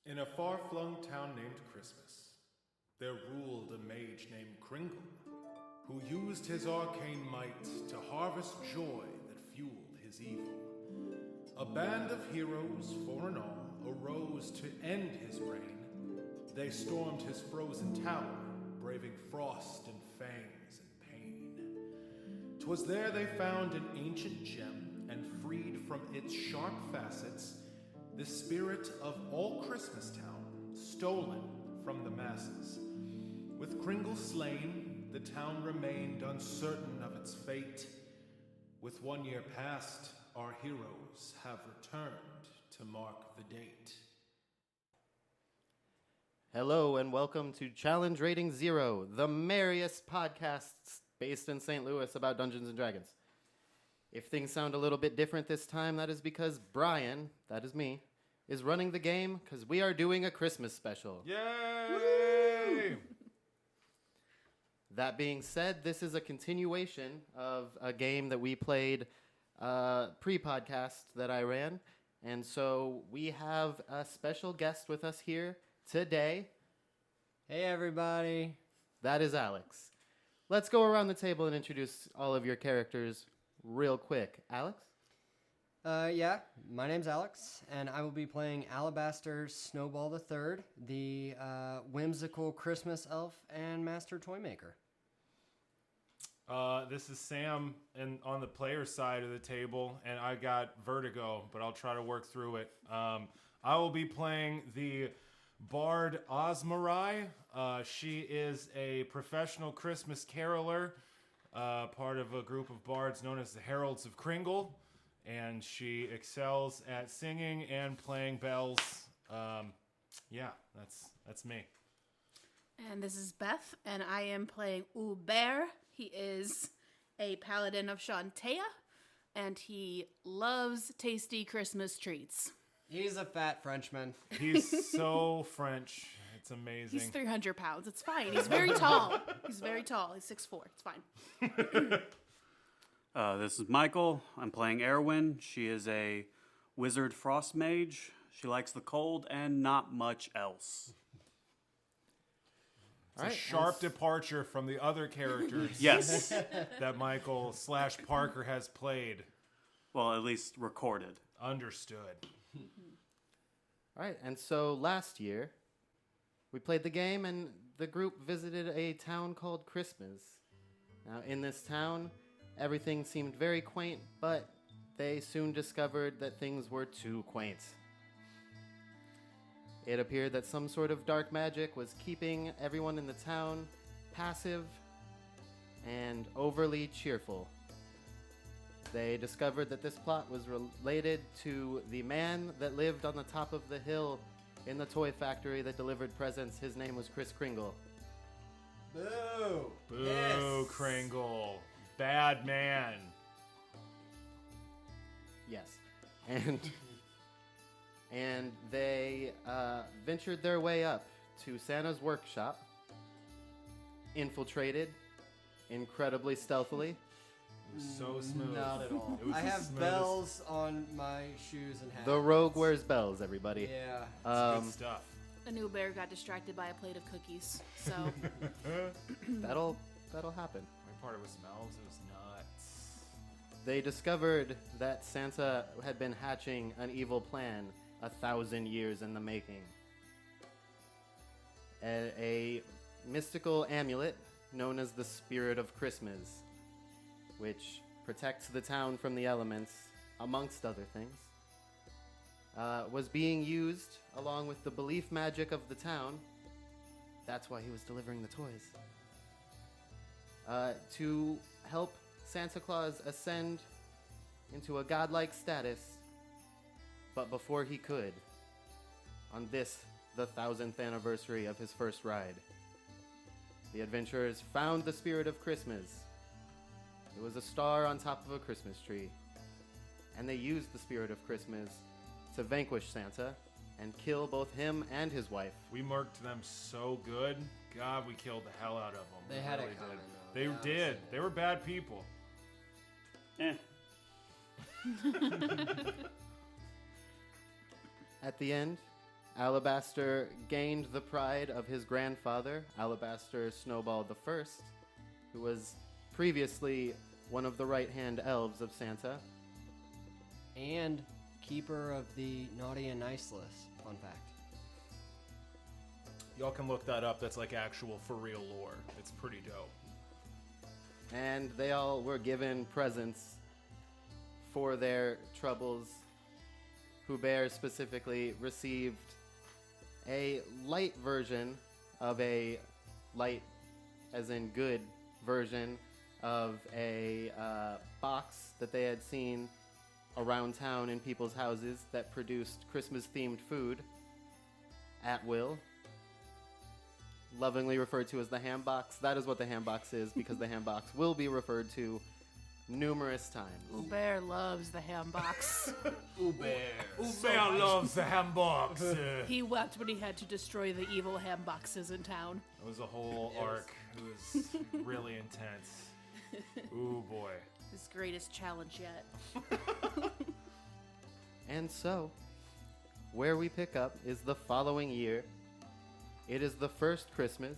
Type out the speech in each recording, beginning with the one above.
In a far-flung town named Christmas, there ruled a mage named Kringle, who used his arcane might to harvest joy that fueled his evil. A band of heroes, four in all, arose to end his reign. They stormed his frozen tower, braving frost and fangs and pain. 'Twas there they found an ancient gem, and freed from its sharp facets the spirit of all Christmastown, stolen from the masses. With Kringle slain, the town remained uncertain of its fate. With 1 year past, our heroes have returned to mark the date. Hello and welcome to Challenge Rating Zero, the merriest podcast based in St. Louis about Dungeons and Dragons. If things sound a little bit different this time, that is because Brian, that is me, is running the game because we are doing a Christmas special. Yay! That being said, this is a continuation of a game that we played pre-podcast that I ran. And so we have a special guest with us here today. Hey, everybody. That is Alex. Let's go around the table and introduce all of your characters real quick. Alex? Yeah, my name's Alex, and I will be playing Alabaster Snowball III, the whimsical Christmas elf and master toy maker. This is Sam on the player side of the table, and I got vertigo, but I'll try to work through it. I will be playing the Bard Osmarai. She is a professional Christmas caroler, part of a group of bards known as the Heralds of Kringle, and she excels at singing and playing bells. Yeah, that's me. And this is Beth, and I am playing Hubert. He is a paladin of Shantea, and he loves tasty Christmas treats. He's a fat Frenchman. He's so French. It's amazing. He's 300 pounds. It's fine. He's very tall. He's very tall. He's 6'4". It's fine. This is Michael. I'm playing Erwin. She is a wizard frost mage. She likes the cold and not much else. It's a sharp departure from the other characters Yes. that Michael / Parker has played. Well, at least recorded. Understood. All right, and so last year, we played the game and the group visited a town called Christmas. Now, in this town, everything seemed very quaint, but they soon discovered that things were too quaint. It appeared that some sort of dark magic was keeping everyone in the town passive and overly cheerful. They discovered that this plot was related to the man that lived on the top of the hill in the toy factory that delivered presents. His name was Kris Kringle. Boo! Boo, Yes. Kringle. Bad man. Yes. And they ventured their way up to Santa's workshop, infiltrated incredibly stealthily. It was so smooth. Not at all. It was I the have smoothest. bells on my shoes and hats. The rogue wears bells, everybody. Yeah. It's good stuff. And Hubert got distracted by a plate of cookies. So, That'll happen. My part was smells. It was nuts. They discovered that Santa had been hatching an evil plan 1,000 years in the making. A mystical amulet known as the Spirit of Christmas, which protects the town from the elements, amongst other things, was being used along with the belief magic of the town. That's why he was delivering the toys. To help Santa Claus ascend into a godlike status. But before he could, on this, the 1,000th anniversary of his first ride, the adventurers found the Spirit of Christmas. It was a star on top of a Christmas tree. And they used the Spirit of Christmas to vanquish Santa and kill both him and his wife. We murked them so good. God, we killed the hell out of them. They We had really it coming, did. though. They did. They were bad people. Eh. At the end, Alabaster gained the pride of his grandfather, Alabaster Snowball the First, who was previously one of the right-hand elves of Santa. And keeper of the naughty and nice list. Fun fact. Y'all can look that up. That's like actual for real lore. It's pretty dope. And they all were given presents for their troubles. Hubert specifically received a light version of a light, as in good version, of a box that they had seen around town in people's houses that produced Christmas-themed food at will. Lovingly referred to as the ham box. That is what the ham box is, because the ham box will be referred to numerous times. Hubert loves the ham box. Hubert loves the hambox. He wept when he had to destroy the evil ham boxes in town. It was a whole arc. It was really intense. Ooh, boy. His greatest challenge yet. And so, where we pick up is the following year. It is the first Christmas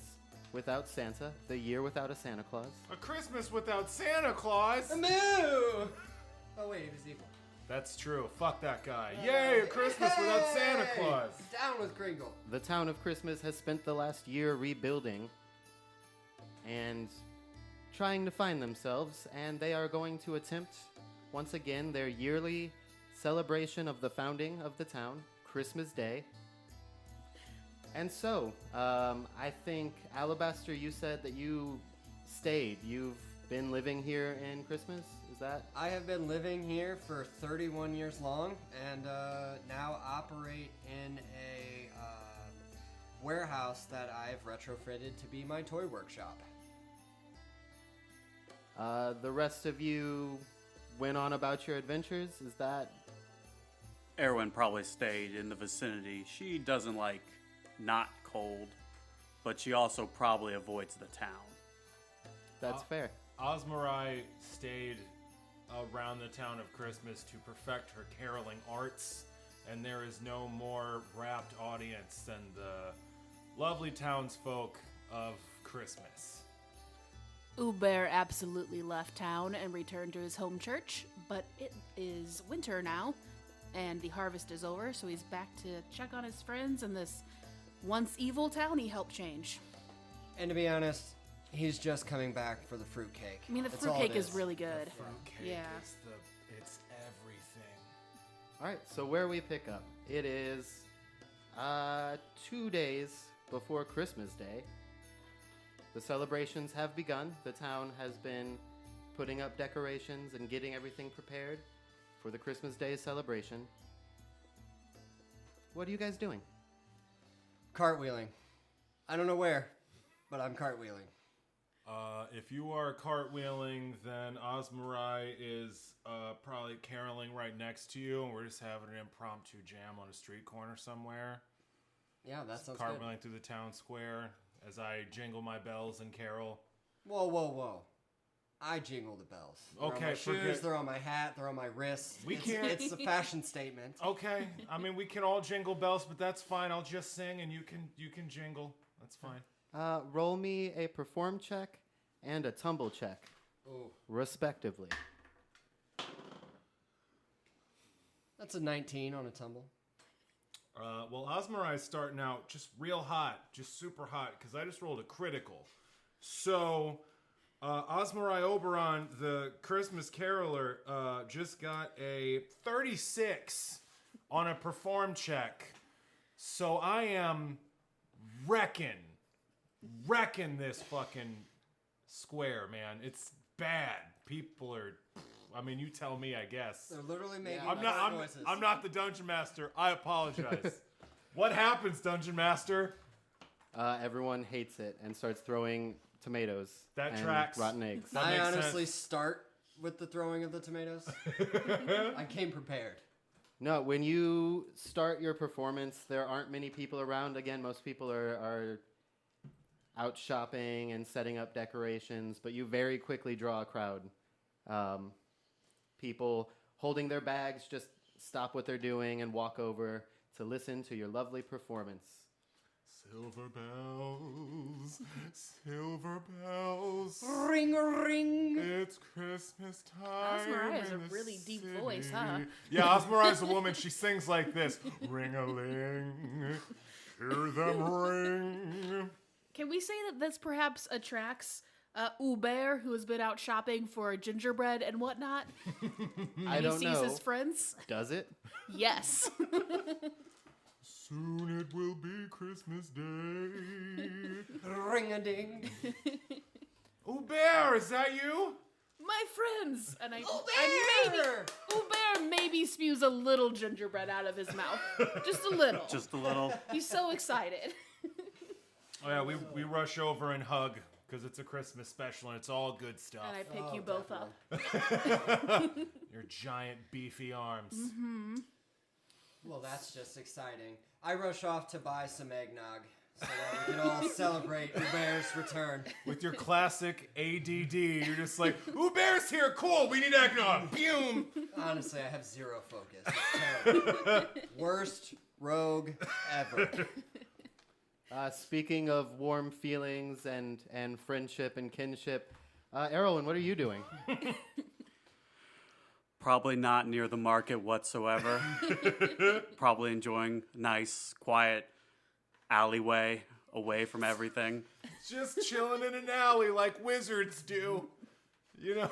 without Santa, the year without a Santa Claus. A Christmas without Santa Claus? Moo! Oh wait, it was evil. That's true. Fuck that guy. Yay, a Christmas without Santa Claus. Down with Kringle. The town of Christmas has spent the last year rebuilding and trying to find themselves, and they are going to attempt, once again, their yearly celebration of the founding of the town, Christmas Day. And so, I think, Alabaster, you said that you stayed. You've been living here in Christmas? Is that? I have been living here for 31 years long, and now operate in a warehouse that I've retrofitted to be my toy workshop. The rest of you went on about your adventures? Is that? Erwin probably stayed in the vicinity. She doesn't like not cold, but she also probably avoids the town. That's fair. Osmarai stayed around the town of Christmas to perfect her caroling arts, and there is no more rapt audience than the lovely townsfolk of Christmas. Hubert absolutely left town and returned to his home church, but it is winter now, and the harvest is over, so he's back to check on his friends in this once evil town he helped change. And to be honest, he's just coming back for the fruitcake. I mean, the That's all fruitcake it is really good. Fruitcake Yeah. is it's everything. All right, so where we pick up, it is 2 days before Christmas Day. The celebrations have begun. The town has been putting up decorations and getting everything prepared for the Christmas Day celebration. What are you guys doing? Cartwheeling. I don't know where, but I'm cartwheeling. If you are cartwheeling, then Osmarai is probably caroling right next to you, and we're just having an impromptu jam on a street corner somewhere. Yeah, that sounds Cartwheeling through the town square as I jingle my bells and carol. good. Whoa. I jingle the bells. They're on Okay, my shoes, forget- they're on my hat, they're on my wrists. We can't- It's a fashion statement. Okay, I mean we can all jingle bells, but that's fine. I'll just sing and you can jingle. That's fine. Roll me a perform check and a tumble check, Ooh, respectively. that's a 19 on a tumble. Well, Osmarai's starting out just real hot, just super hot, because I just rolled a critical. So, Osmarai Oberon, the Christmas caroler, just got a 36 on a perform check. So I am wrecking this fucking square, man. It's bad. People are, I mean, you tell me, I guess. They're literally making noises. I'm not the dungeon master. I apologize. What happens, dungeon master? Everyone hates it and starts throwing tomatoes That and tracks. rotten eggs. That I makes honestly sense. start with the throwing of the tomatoes. I came prepared. No, when you start your performance, there aren't many people around. Again, most people are out shopping and setting up decorations, but you very quickly draw a crowd. People holding their bags just stop what they're doing and walk over. to listen to your lovely performance. Silver bells, silver bells. Ring a ring. It's Christmas time. Osmariah has in a the really deep city. voice, huh? Yeah, Osmariah's a woman. She sings like this. Ring-a-ling, hear them ring. Can we say that this perhaps attracts Hubert, who has been out shopping for gingerbread and whatnot? I don't He sees know. his friends? Does it? Yes. Soon it will be Christmas Day. Ring a ding. Hubert, is that you? My friends! And maybe Hubert! Hubert maybe spews a little gingerbread out of his mouth. Just a little. Just a little. He's so excited. Oh yeah, we rush over and hug because it's a Christmas special and it's all good stuff. And I pick you both up. Your giant beefy arms. Mm-hmm. Well, that's just exciting. I rush off to buy some eggnog so that we can all celebrate Hubert's return. With your classic ADD, you're just like, Hubert's here, cool, we need eggnog. Boom. Honestly, I have zero focus. It's terrible. Worst rogue ever. Speaking of warm feelings and friendship and kinship, Errolyn, what are you doing? Probably not near the market whatsoever. Probably enjoying a nice, quiet alleyway away from everything. Just chilling in an alley like wizards do. You know?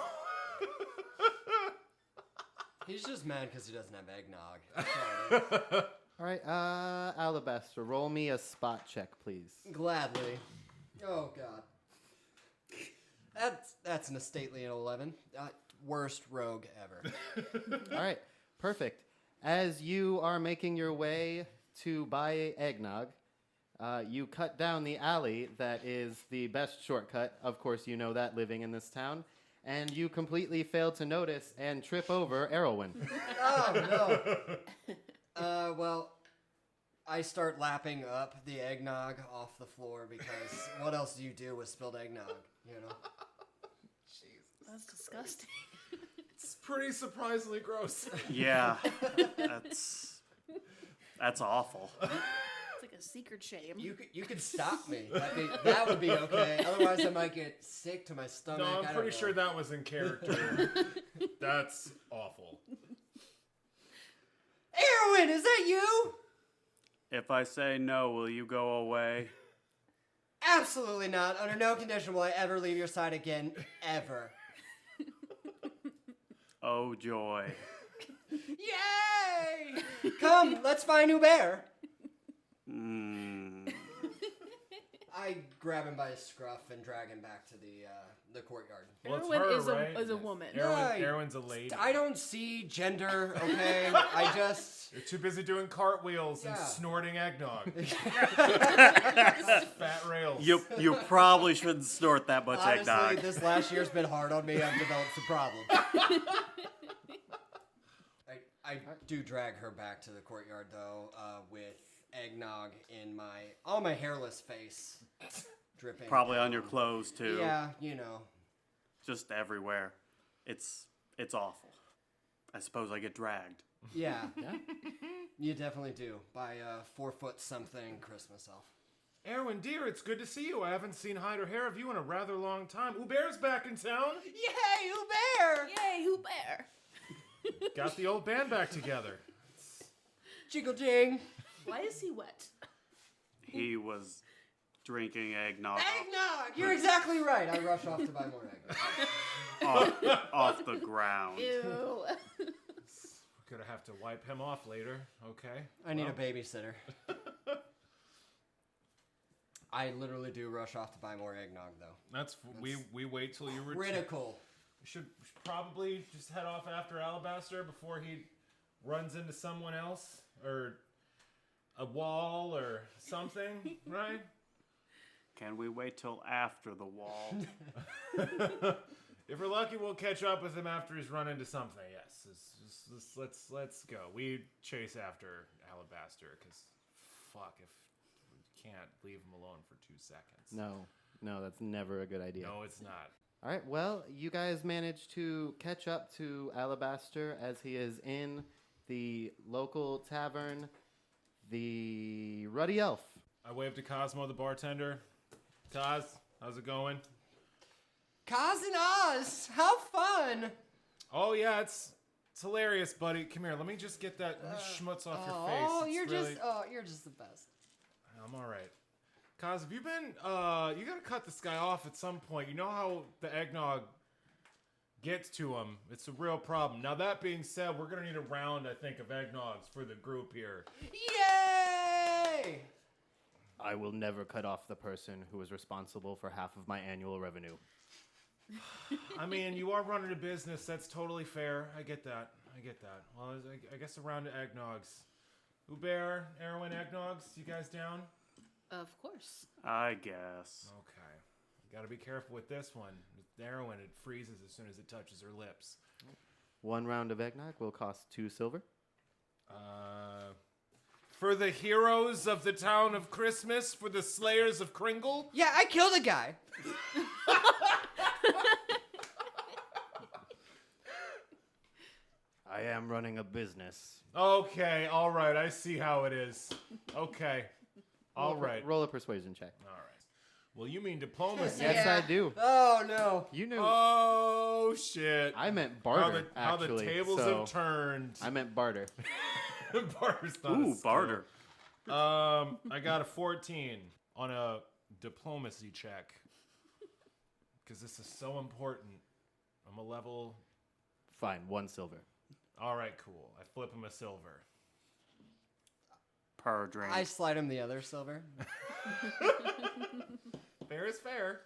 He's just mad because he doesn't have eggnog. That's all it is. All right, Alabaster, roll me a spot check, please. Gladly. Oh, God. That's an stately 11. Worst rogue ever. All right, perfect. As you are making your way to buy eggnog, you cut down the alley that is the best shortcut. Of course, you know that living in this town. And you completely fail to notice and trip over Errolyn. Oh, no. Well, I start lapping up the eggnog off the floor because what else do you do with spilled eggnog, you know? That's disgusting. It's pretty surprisingly gross. Yeah, that's awful. It's like a secret shame. You could stop me. That would be okay. Otherwise, I might get sick to my stomach. No, I I'm don't pretty know. sure that was in character. That's awful. Erwin, is that you? If I say no, will you go away? Absolutely not. Under no condition will I ever leave your side again, ever. Oh, joy. Yay! Come, let's find Hubert. I grab him by his scruff and drag him back to the courtyard. Well, it's Erwin her, is right? a woman. Erwin's a lady. I don't see gender, okay? I just... You're too busy doing cartwheels and Yeah. snorting eggnog. Fat rails. You probably shouldn't snort that much Honestly, eggnog. this last year's been hard on me. I've developed some problems. I do drag her back to the courtyard, though, with eggnog on my hairless face, dripping. Probably on your clothes, too. Yeah, you know. Just everywhere. It's awful. I suppose I get dragged. Yeah. You definitely do. By a 4-foot-something Christmas elf. Erwin, dear, it's good to see you. I haven't seen hide or hair of you in a rather long time. Hubert's back in town. Yay, Hubert! Yay, Hubert! Got the old band back together. Jiggle jing. Why is he wet? He was drinking eggnog Eggnog! You're exactly right. I rush off to buy more eggnog. off the ground. Ew. We're gonna have to wipe him off later. Okay. I need a babysitter. I literally do rush off to buy more eggnog, though. That's we wait till you return. Critical. We should probably just head off after Alabaster before he runs into someone else or a wall or something, right? Can we wait till after the wall? If we're lucky, we'll catch up with him after he's run into something. Yes, let's go. We chase after Alabaster because, fuck, if we can't leave him alone for 2 seconds. No, that's never a good idea. No, it's not. All right, well, you guys managed to catch up to Alabaster as he is in the local tavern The ruddy elf. I wave to Cosmo, the bartender. Cos, how's it going? Kaz and Oz, how fun! Oh yeah, it's hilarious, buddy. Come here, let me just get that schmutz off your face. Oh, It's you're really- you're just the best. I'm all right. Cos, have you been? You gotta cut this guy off at some point. You know how the eggnog gets to him. It's a real problem. Now that being said, we're gonna need a round, I think, of eggnogs for the group here. Yay! I will never cut off the person who is responsible for half of my annual revenue. I mean, you are running a business. That's totally fair. I get that. Well, I guess a round of eggnogs. Hubert, Erwin, eggnogs. You guys down? Of course. I guess. Okay. You gotta be careful with this one. With Erwin, it freezes as soon as it touches her lips. 1 round of eggnog will cost 2 silver. For the heroes of the town of Christmas, for the slayers of Kringle. Yeah, I killed a guy. I am running a business. Okay, all right. I see how it is. Okay. All right. Roll a persuasion check. All right. Well, you mean diplomacy. Yes, I do. Oh no. You knew. Oh, shit. I meant how barter, how the actually. tables so have turned. I meant barter. Barter's not a Ooh, skill. barter. I got a 14 on a diplomacy check. Because this is so important. I'm a level... Fine, 1 silver. All right, cool. I flip him a silver. Per drink. I slide him the other silver. Fair is fair.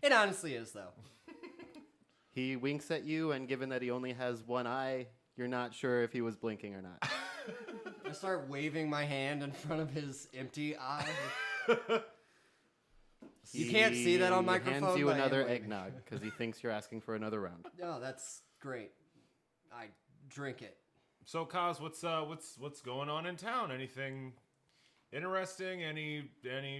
It honestly is though. He winks at you, and given that he only has 1 eye, you're not sure if he was blinking or not. I start waving my hand in front of his empty eye. You can't see that on microphone. He hands you but I am another waving. eggnog because he thinks you're asking for another round. No, that's great. I drink it. So, Kaz, what's going on in town? Anything interesting? Any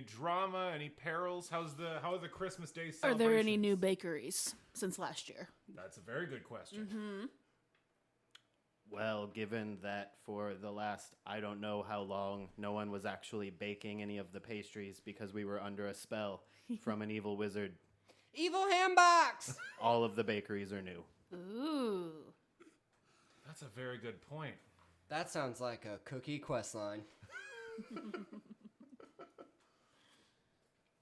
drama? Any perils? How are the Christmas Day Are celebrations? there any new bakeries since last year? That's a very good question. Mm-hmm. Well, given that for the last, I don't know how long, no one was actually baking any of the pastries because we were under a spell from an evil wizard, Evil handbox! all of the bakeries are new. Ooh. That's a very good point. That sounds like a cookie quest line.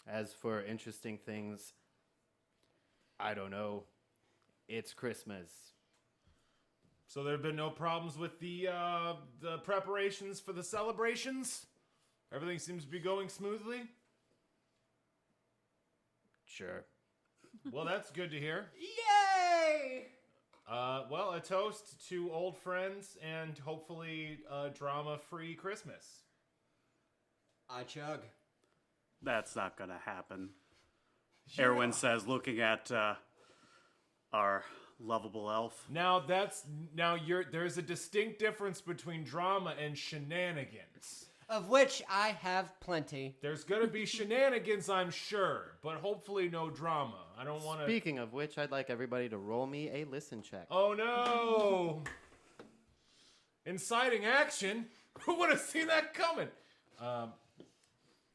As for interesting things, I don't know. It's Christmas. So there have been no problems with the preparations for the celebrations? Everything seems to be going smoothly? Sure. Well, that's good to hear. Yay! Well, a toast to old friends and hopefully a drama-free Christmas. I chug. That's not gonna happen. Erwin says, looking at our lovable elf. There's a distinct difference between drama and shenanigans. Of which I have plenty. There's gonna be shenanigans, I'm sure, but hopefully no drama. I don't want to. Speaking of which, I'd like everybody to roll me a listen check. Oh no! Inciting action? Who would have seen that coming?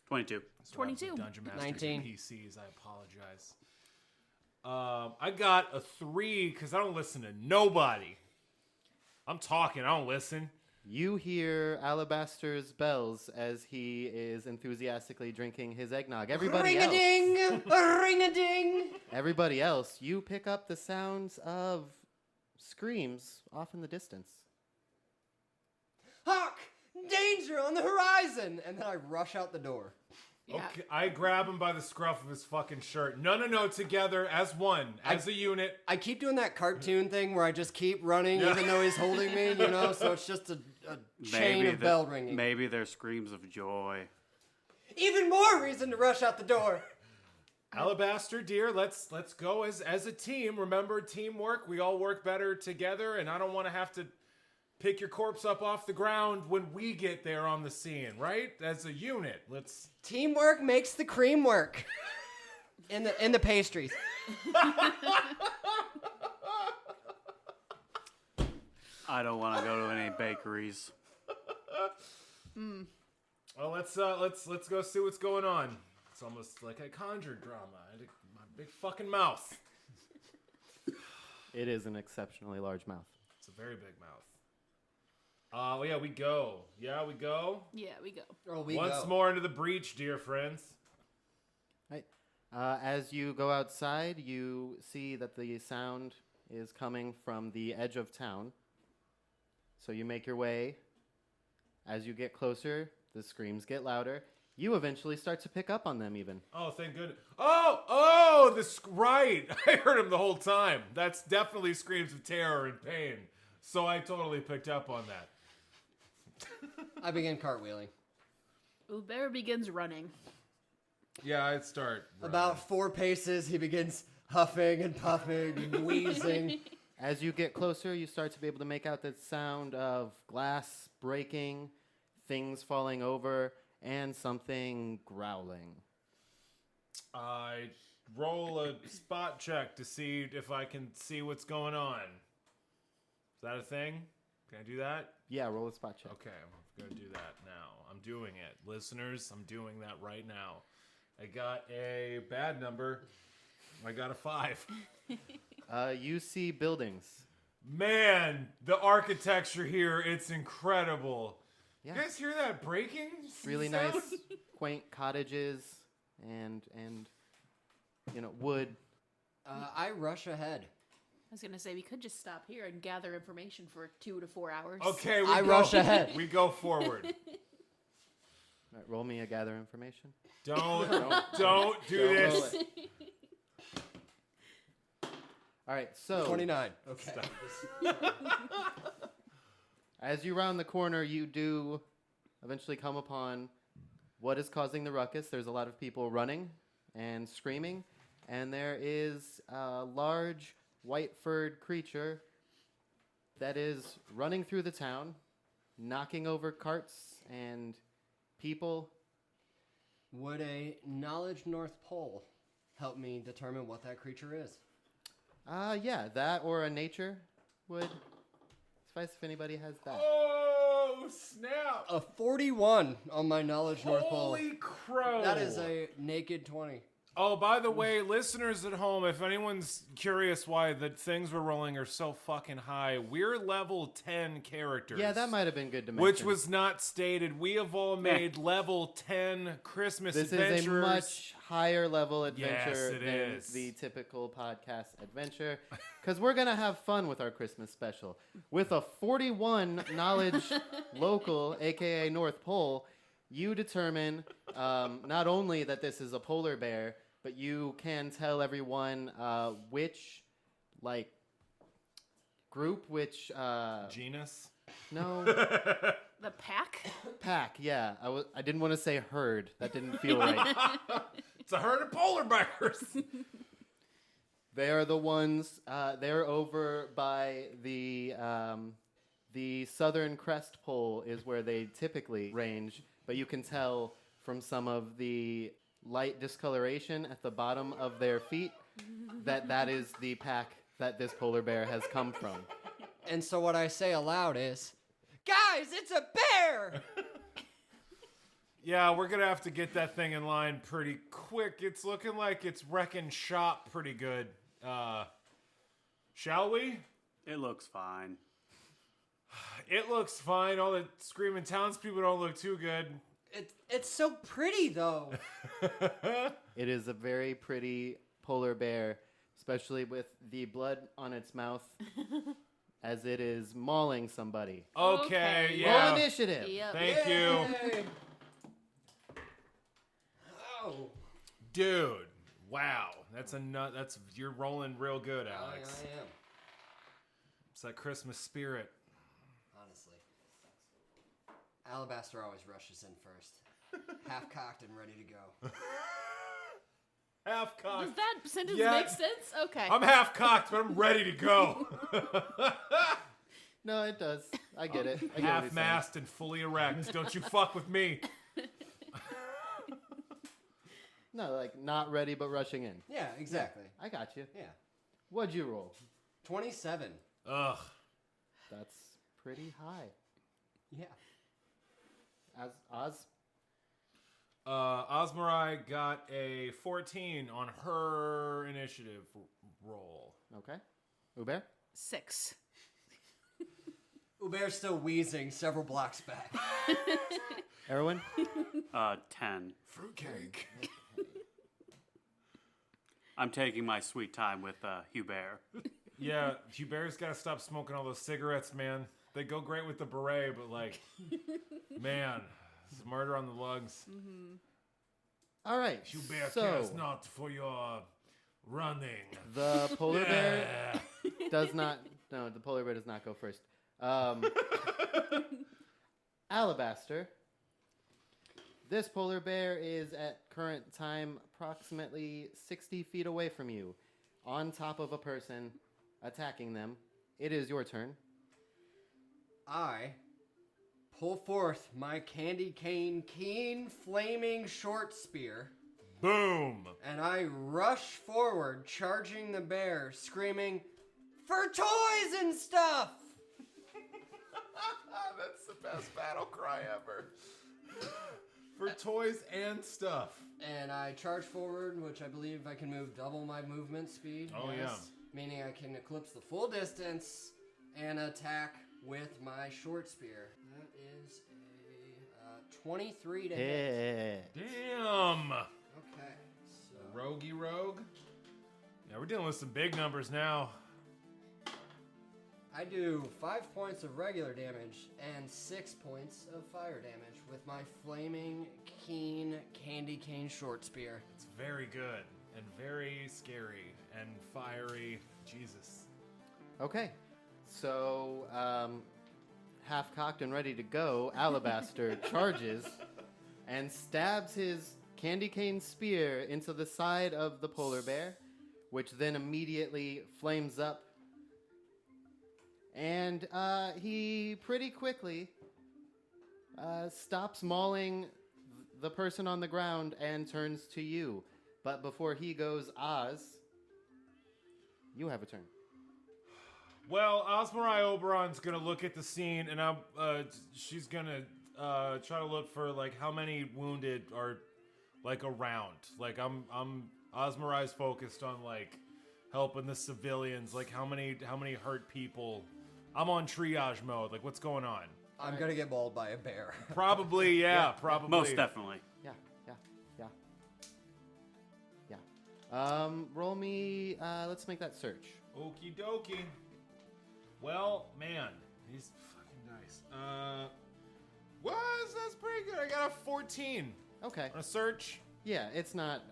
22. 22. Dungeon Masters 19. and PCs. I apologize. I got a 3 because I don't listen to nobody. I'm talking. I don't listen. You hear Alabaster's bells as he is enthusiastically drinking his eggnog. Everybody else, Ring-a-ding! Ring-a-ding! everybody else, you pick up the sounds of screams off in the distance. Hark! Danger on the horizon! And then I rush out the door. Yeah. Okay, I grab him by the scruff of his fucking shirt. No, together as one, as a unit. I keep doing that cartoon thing where I just keep running even though he's holding me, you know? So it's just a chain of bell ringing. Maybe they're screams of joy. Even more reason to rush out the door. Alabaster, dear, let's go as a team. Remember, teamwork. We all work better together, and I don't want to have to pick your corpse up off the ground when we get there on the scene, right? As a unit, let's. Teamwork makes the cream work. In the pastries. I don't want to go to any bakeries. Well, let's go see what's going on. It's almost like a conjured drama. My big fucking mouth. It is an exceptionally large mouth. It's a very big mouth. Well, yeah, we go. Yeah, we go. Yeah, we go. Once more into the breach, dear friends. Right. As you go outside, you see that the sound is coming from the edge of town. So you make your way. As you get closer, the screams get louder. You eventually start to pick up on them even. Oh, thank goodness. Right. I heard him the whole time. That's definitely screams of terror and pain. So I totally picked up on that. I begin cartwheeling. Uber begins running. Yeah, I'd start. About 4 paces, he begins huffing and puffing and wheezing. As you get closer, you start to be able to make out the sound of glass breaking, things falling over, and something growling. I roll a spot check to see if I can see what's going on. Is that a thing? Can I do that? Yeah, roll a spot check. Okay, I'm going to do that now. I'm doing it. Listeners, I'm doing that right now. I got a bad number. I got a 5. You see buildings. Man, the architecture here, it's incredible. Yeah. You guys hear that breaking Really sound? nice, quaint cottages and wood. I rush ahead. I was going to say, we could just stop here and gather information for 2 to 4 hours. Okay, I rush ahead. We go forward. All right, roll me a gather information. Don't do Don't this. roll it. All right, so 29. Okay. as you round the corner, you do eventually come upon what is causing the ruckus. There's a lot of people running and screaming, and there is a large white-furred creature that is running through the town, knocking over carts and people. Would a knowledge North Pole help me determine what that creature is? Yeah, that or a nature would suffice if anybody has that. Oh, snap. A 41 on my knowledge North Pole. Holy crow. That is a naked 20. Oh, by the way, listeners at home, if anyone's curious why the things we're rolling are so fucking high, we're level 10 characters. Yeah, that might have been good to mention. Which was not stated. We have all made level 10 Christmas This adventurers. is a much higher level adventure Yes, it than is. the typical podcast adventure. Because we're going to have fun with our Christmas special. With a 41 knowledge local, a.k.a. North Pole, you determine not only that this is a polar bear, but you can tell everyone which, group, which... Genus? No. The pack? Pack, yeah. I didn't want to say herd. That didn't feel right. It's a herd of polar bears. They are the ones. They're over by the southern crest pole is where they typically range, but you can tell from some of the light discoloration at the bottom of their feet that is the pack that this polar bear has come from. And so what I say aloud is, guys, it's a bear! Yeah, we're going to have to get that thing in line pretty quick. It's looking like it's wrecking shop pretty good. Shall we? It looks fine. It looks fine. All the screaming townspeople don't look too good. It's so pretty, though. It is a very pretty polar bear, especially with the blood on its mouth as it is mauling somebody. Okay, yeah. Roll initiative. Yep. Thank you. Yay! Oh. Dude, wow. That's you're rolling real good, Alex. I am. It's that Christmas spirit. Honestly. Alabaster always rushes in first. Half cocked and ready to go. Half cocked. Does that sentence Yeah. make sense? Okay. I'm half cocked, but I'm ready to go. No, it does. I get it. I get what he's Half saying. mast and fully erect. Don't you fuck with me. No, not ready but rushing in. Yeah, exactly. I got you. Yeah. What'd you roll? 27. Ugh. That's pretty high. Yeah. As Oz? Osmarai got a 14 on her initiative roll. Okay. Uber? 6. Uber's still wheezing several blocks back. Erwin? 10. Fruitcake. I'm taking my sweet time with Hubert. Yeah, Hubert's got to stop smoking all those cigarettes, man. They go great with the beret, but like, man, it's murder on the lugs. All right. Hubert so, cares not for your running. the polar bear does not... No, the polar bear does not go first. Alabaster. This polar bear is at current time approximately 60 feet away from you, on top of a person, attacking them. It is your turn. I pull forth my candy cane keen flaming short spear, Boom. and I rush forward, charging the bear, screaming, "For toys and stuff!" That's the best battle cry ever. For toys and stuff. And I charge forward, which I believe I can move double my movement speed. Oh, Meaning I can eclipse the full distance and attack with my short spear. That is a 23 to hit. Yeah. Damn. Okay, so Roguey rogue. Yeah, we're dealing with some big numbers now. I do 5 points of regular damage and 6 points of fire damage with my flaming keen candy cane short spear. It's very good and very scary and fiery. Jesus. Okay. So, half-cocked and ready to go, Alabaster charges and stabs his candy cane spear into the side of the polar bear, which then immediately flames up. And he pretty quickly stops mauling the person on the ground and turns to you. But before he goes, Oz, you have a turn. Well, Osmarai Oberon's gonna look at the scene, and she's gonna try to look for like how many wounded are like around. Like I'm Osmarai's focused on like helping the civilians. Like how many hurt people. I'm on triage mode. Like what's going on? I'm gonna get mauled by a bear. Probably, yeah, probably. Most definitely. Yeah. Roll me, let's make that search. Okie dokie. Well, man, these fucking dice. That's pretty good. I got a 14 Okay. on a search. Yeah, it's not,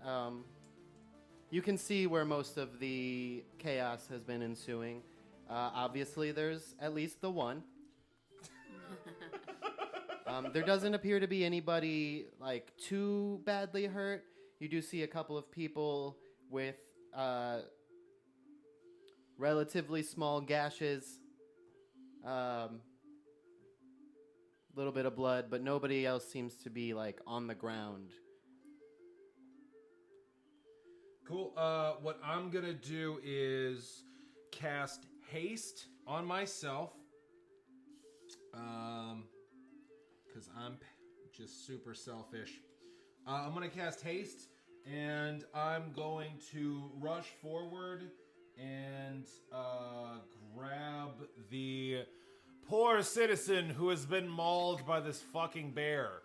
you can see where most of the chaos has been ensuing. Obviously, there's at least the one. There doesn't appear to be anybody, like, too badly hurt. You do see a couple of people with relatively small gashes. Little bit of blood, but nobody else seems to be, like, on the ground. Cool. What I'm gonna do is cast haste on myself. Because I'm just super selfish. I'm gonna cast haste, and I'm going to rush forward and grab the poor citizen who has been mauled by this fucking bear,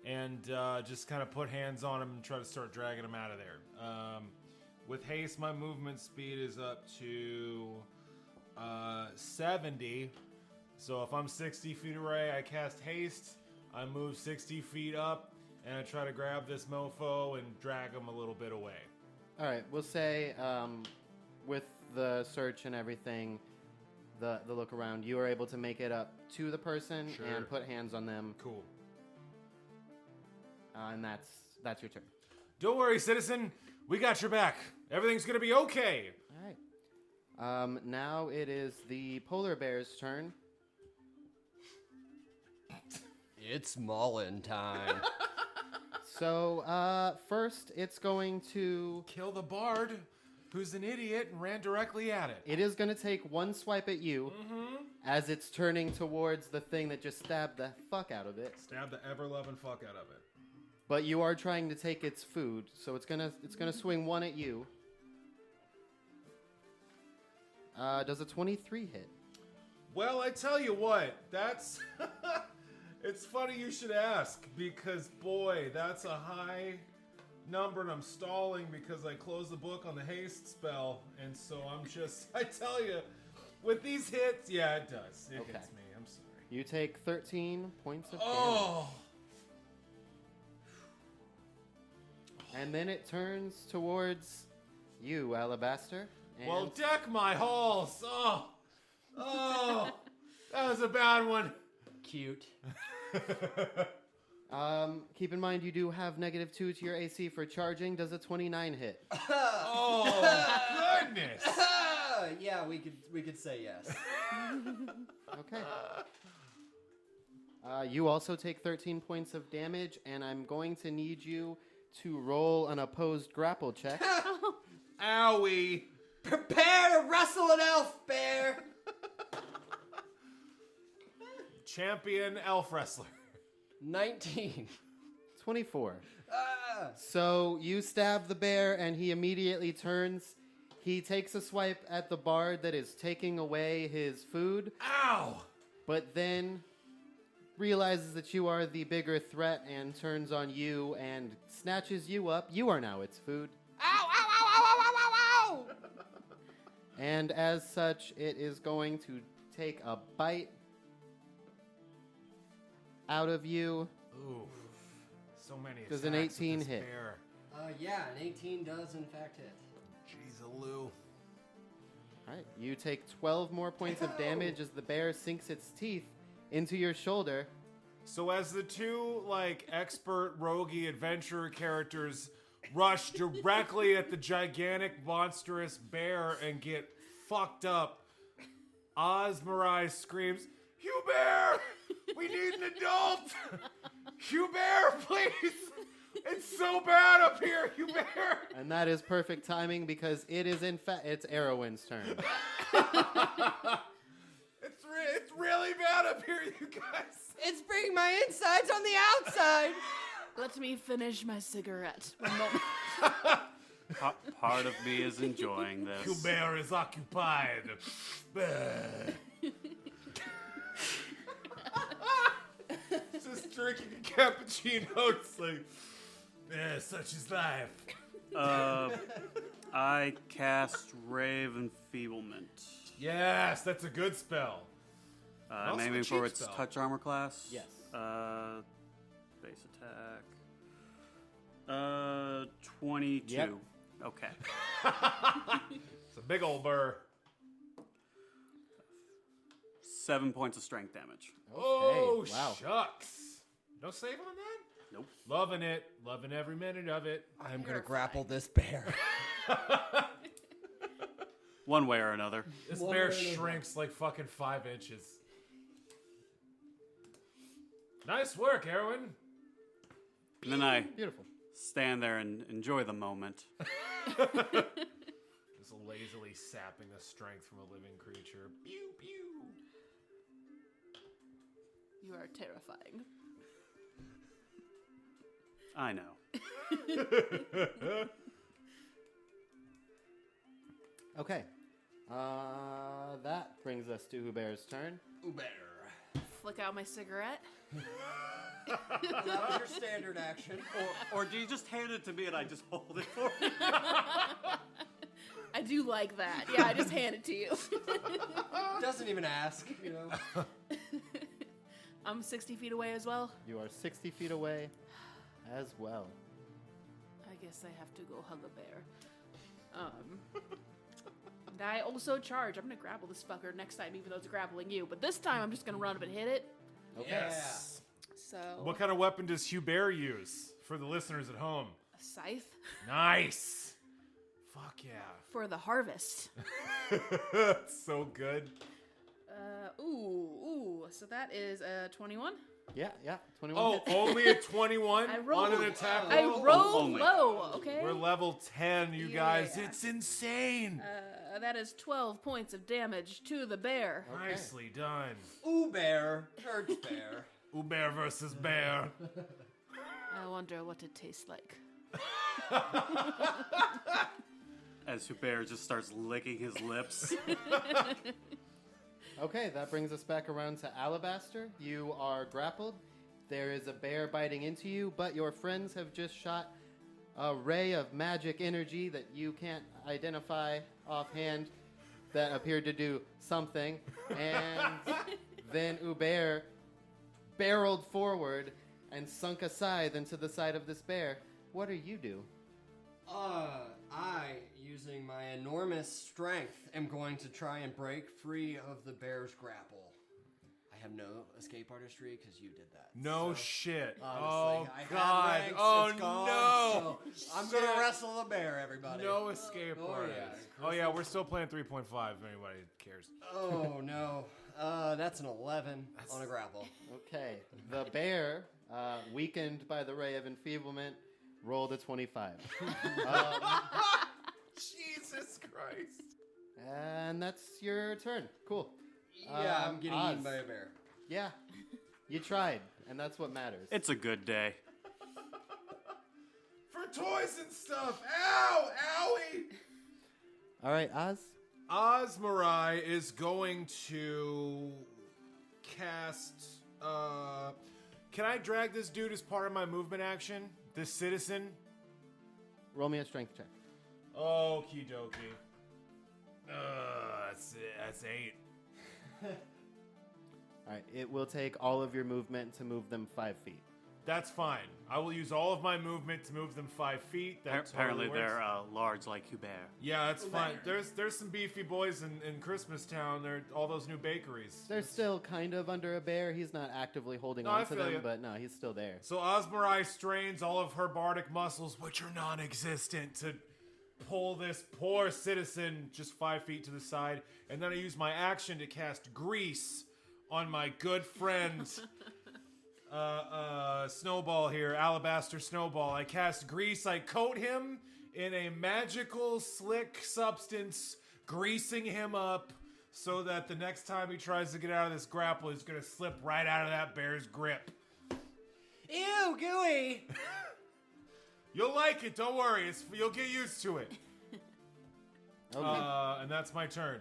and just kind of put hands on him and try to start dragging him out of there. With haste, my movement speed is up to 70. So if I'm 60 feet away, I cast haste, I move 60 feet up, and I try to grab this mofo and drag him a little bit away. All right, we'll say with the search and everything, the look around, you are able to make it up to the person Sure. and put hands on them, Cool. and that's your turn. Don't worry, citizen. We got your back. Everything's gonna be okay. All right. Now it is the polar bear's turn. It's maulin' time. So first, it's going to. Kill the bard, who's an idiot and ran directly at it. It is going to take one swipe at you as it's turning towards the thing that just stabbed the fuck out of it. Stab the ever-loving fuck out of it. but you are trying to take its food, so it's gonna swing one at you. Does a 23 hit? Well, I tell you what, that's... It's funny you should ask, because, boy, that's a high number, and I'm stalling because I closed the book on the haste spell, and so I'm just... I tell you, with these hits, yeah, it does. It hits me, I'm sorry. You take 13 points of damage. Oh! And then it turns towards you, Alabaster. And Well, deck my halls! Oh! Oh! That was a bad one. Cute. keep in mind you do have -2 to your AC for charging. Does a 29 hit? Oh, goodness! Yeah, we could say yes. Okay. You also take 13 points of damage, and I'm going to need you to roll an opposed grapple check. Owie! Prepare to wrestle an elf bear. Champion elf wrestler. 19. 24. Ah! So you stab the bear, and he immediately turns. He takes a swipe at the bard that is taking away his food, Ow! but then realizes that you are the bigger threat and turns on you and snatches you up. You are now its food. Ow, ow, ow, ow, ow, ow, ow, ow! And as such, it is going to take a bite out of you. Oof. So many Does an attacks with 18 this hit? bear. Yeah, an 18 does in fact hit. Jeez-a-loo. All right, you take 12 more points of damage as the bear sinks its teeth into your shoulder. So as the two, expert roguey adventurer characters rush directly at the gigantic, monstrous bear and get fucked up, Osmarai screams, "Hugh Bear! We need an adult! Hugh Bear, please! It's so bad up here, Hugh Bear!" And that is perfect timing because it is in fact it's Arrowin's turn. It's really bad up here, you guys. It's bringing my insides on the outside. Let me finish my cigarette. One moment. Part of me is enjoying this. Hugh Bear is occupied. Just drinking a cappuccino. It's like, such is life. I cast Rave Enfeeblement. Yes, that's a good spell. I'm Also a aiming cheap for its spell. touch armor class. Yes. Base attack. 22. Yep. Okay. It's a big old burr. 7 points of strength damage. Oh, wow. shucks. No save on that? Nope. Loving it. Loving every minute of it. I'm gonna grapple this bear. One way or another. This One bear way or another. shrinks like fucking 5 inches. Nice work, Erwin. And then I Beautiful. stand there and enjoy the moment. Just lazily sapping the strength from a living creature. Pew, pew. You are terrifying. I know. Okay. That brings us to Hubert's turn. Bear. Flick out my cigarette. That was your standard action. Or do you just hand it to me and I just hold it for you? I do like that. Yeah, I just hand it to you. Doesn't even ask, you know. I'm 60 feet away as well. You are 60 feet away as well. I guess I have to go hug a bear. And I also charge. I'm gonna grapple this fucker next time, even though it's grappling you. But this time, I'm just gonna run up and hit it. Okay. Yes. So What kind of weapon does Hugh Bear use for the listeners at home? a scythe Nice. Fuck yeah. for the harvest. So good. Ooh. So that is a 21. Yeah. 21 Oh, hits. only a 21 I rolled. on an attack I roll? rolled Only. low. Okay. We're level 10, you guys. Yeah. It's insane. That is 12 points of damage to the bear. Nicely done. Ooh, bear. Church bear. Bear versus bear. I wonder what it tastes like. As Hubert just starts licking his lips. Okay, that brings us back around to Alabaster. You are grappled. There is a bear biting into you, but your friends have just shot a ray of magic energy that you can't identify offhand that appeared to do something. And then Hubert barreled forward and sunk a scythe into the side of this bear. What do you do? I, using my enormous strength, am going to try and break free of the bear's grapple. I have no escape artistry because you did that. No So, shit. honestly, Oh, I had God. ranks, Oh, it's gone, no. so I'm gonna wrestle the bear, everybody. No escape Oh, artist. yeah. Oh, yeah, we're still playing 3.5 if anybody cares. Oh no. That's an 11 on a grapple. Okay, the bear, weakened by the ray of enfeeblement, rolled a 25. Jesus Christ. And that's your turn. Cool. Yeah, I'm getting Oz. eaten by a bear. Yeah, you tried, and that's what matters. It's a good day. For toys and stuff. Ow! Owie! All right, Oz. Osmarai is going to cast. Can I drag this dude as part of my movement action? This citizen? Roll me a strength check. Okie dokie. That's 8. All right, it will take all of your movement to move them 5 feet. That's fine. I will use all of my movement to move them 5 feet. That Apparently totally works. they're large like Hubert. Yeah, that's fine. There's some beefy boys in Christmas Town. They're all those new bakeries. They're still kind of under a bear. He's not actively holding No, I on to feel them, ya. but no, he's still there. So Osmarai strains all of her bardic muscles, which are non-existent, to pull this poor citizen just 5 feet to the side, and then I use my action to cast Grease on my good friend Snowball here, Alabaster Snowball. I cast Grease. I coat him in a magical, slick substance, greasing him up so that the next time he tries to get out of this grapple, he's going to slip right out of that bear's grip. Ew, gooey! You'll like it, don't worry. You'll get used to it. Okay. And that's my turn.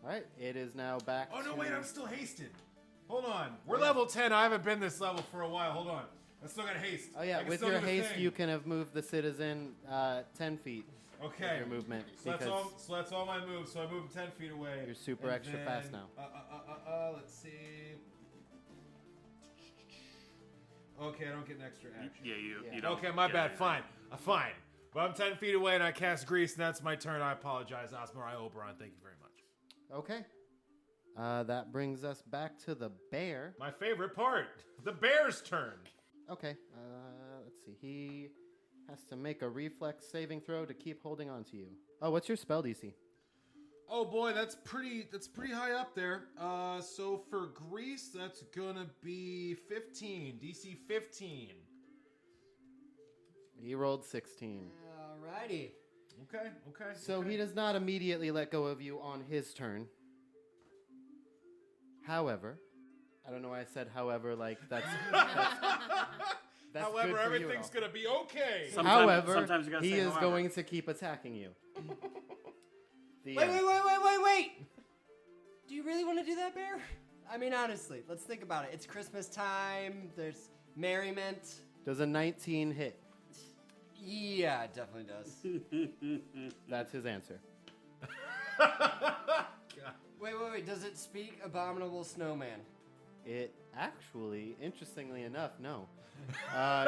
All right, it is now back Oh, no, to... wait, I'm still hasted. Hold on. We're level 10. I haven't been this level for a while. Hold on. I still got haste. Oh, yeah, I can with still your do the haste, thing. you can have moved the citizen 10 feet Okay. with your movement. So that's, because that's all my moves. So I move 10 feet away. You're super And extra fast now. Let's see. Okay, I don't get an extra action. Yeah, you Yeah. don't. Okay, my get bad. anything. Fine. Fine. But I'm 10 feet away and I cast Grease, and that's my turn. I apologize, Osmarai Oberon. Thank you very much. Okay. That brings us back to the bear. My favorite part. The bear's turn. Okay, let's see. He has to make a reflex saving throw to keep holding on to you. Oh, what's your spell DC? Oh boy, that's pretty high up there. So for Grease, that's gonna be 15. DC 15. He rolled 16. Alrighty. Okay. So he does not immediately let go of you on his turn. However, I don't know why I said however, like that's However, good for everything's you gonna be okay. However, sometimes you gotta he say is however. going to keep attacking you. Wait! Do you really want to do that, Bear? I mean, honestly, let's think about it. It's Christmas time. There's merriment. Does a 19 hit? Yeah, it definitely does. That's his answer. Wait. Does it speak abominable snowman? It actually, interestingly enough, no.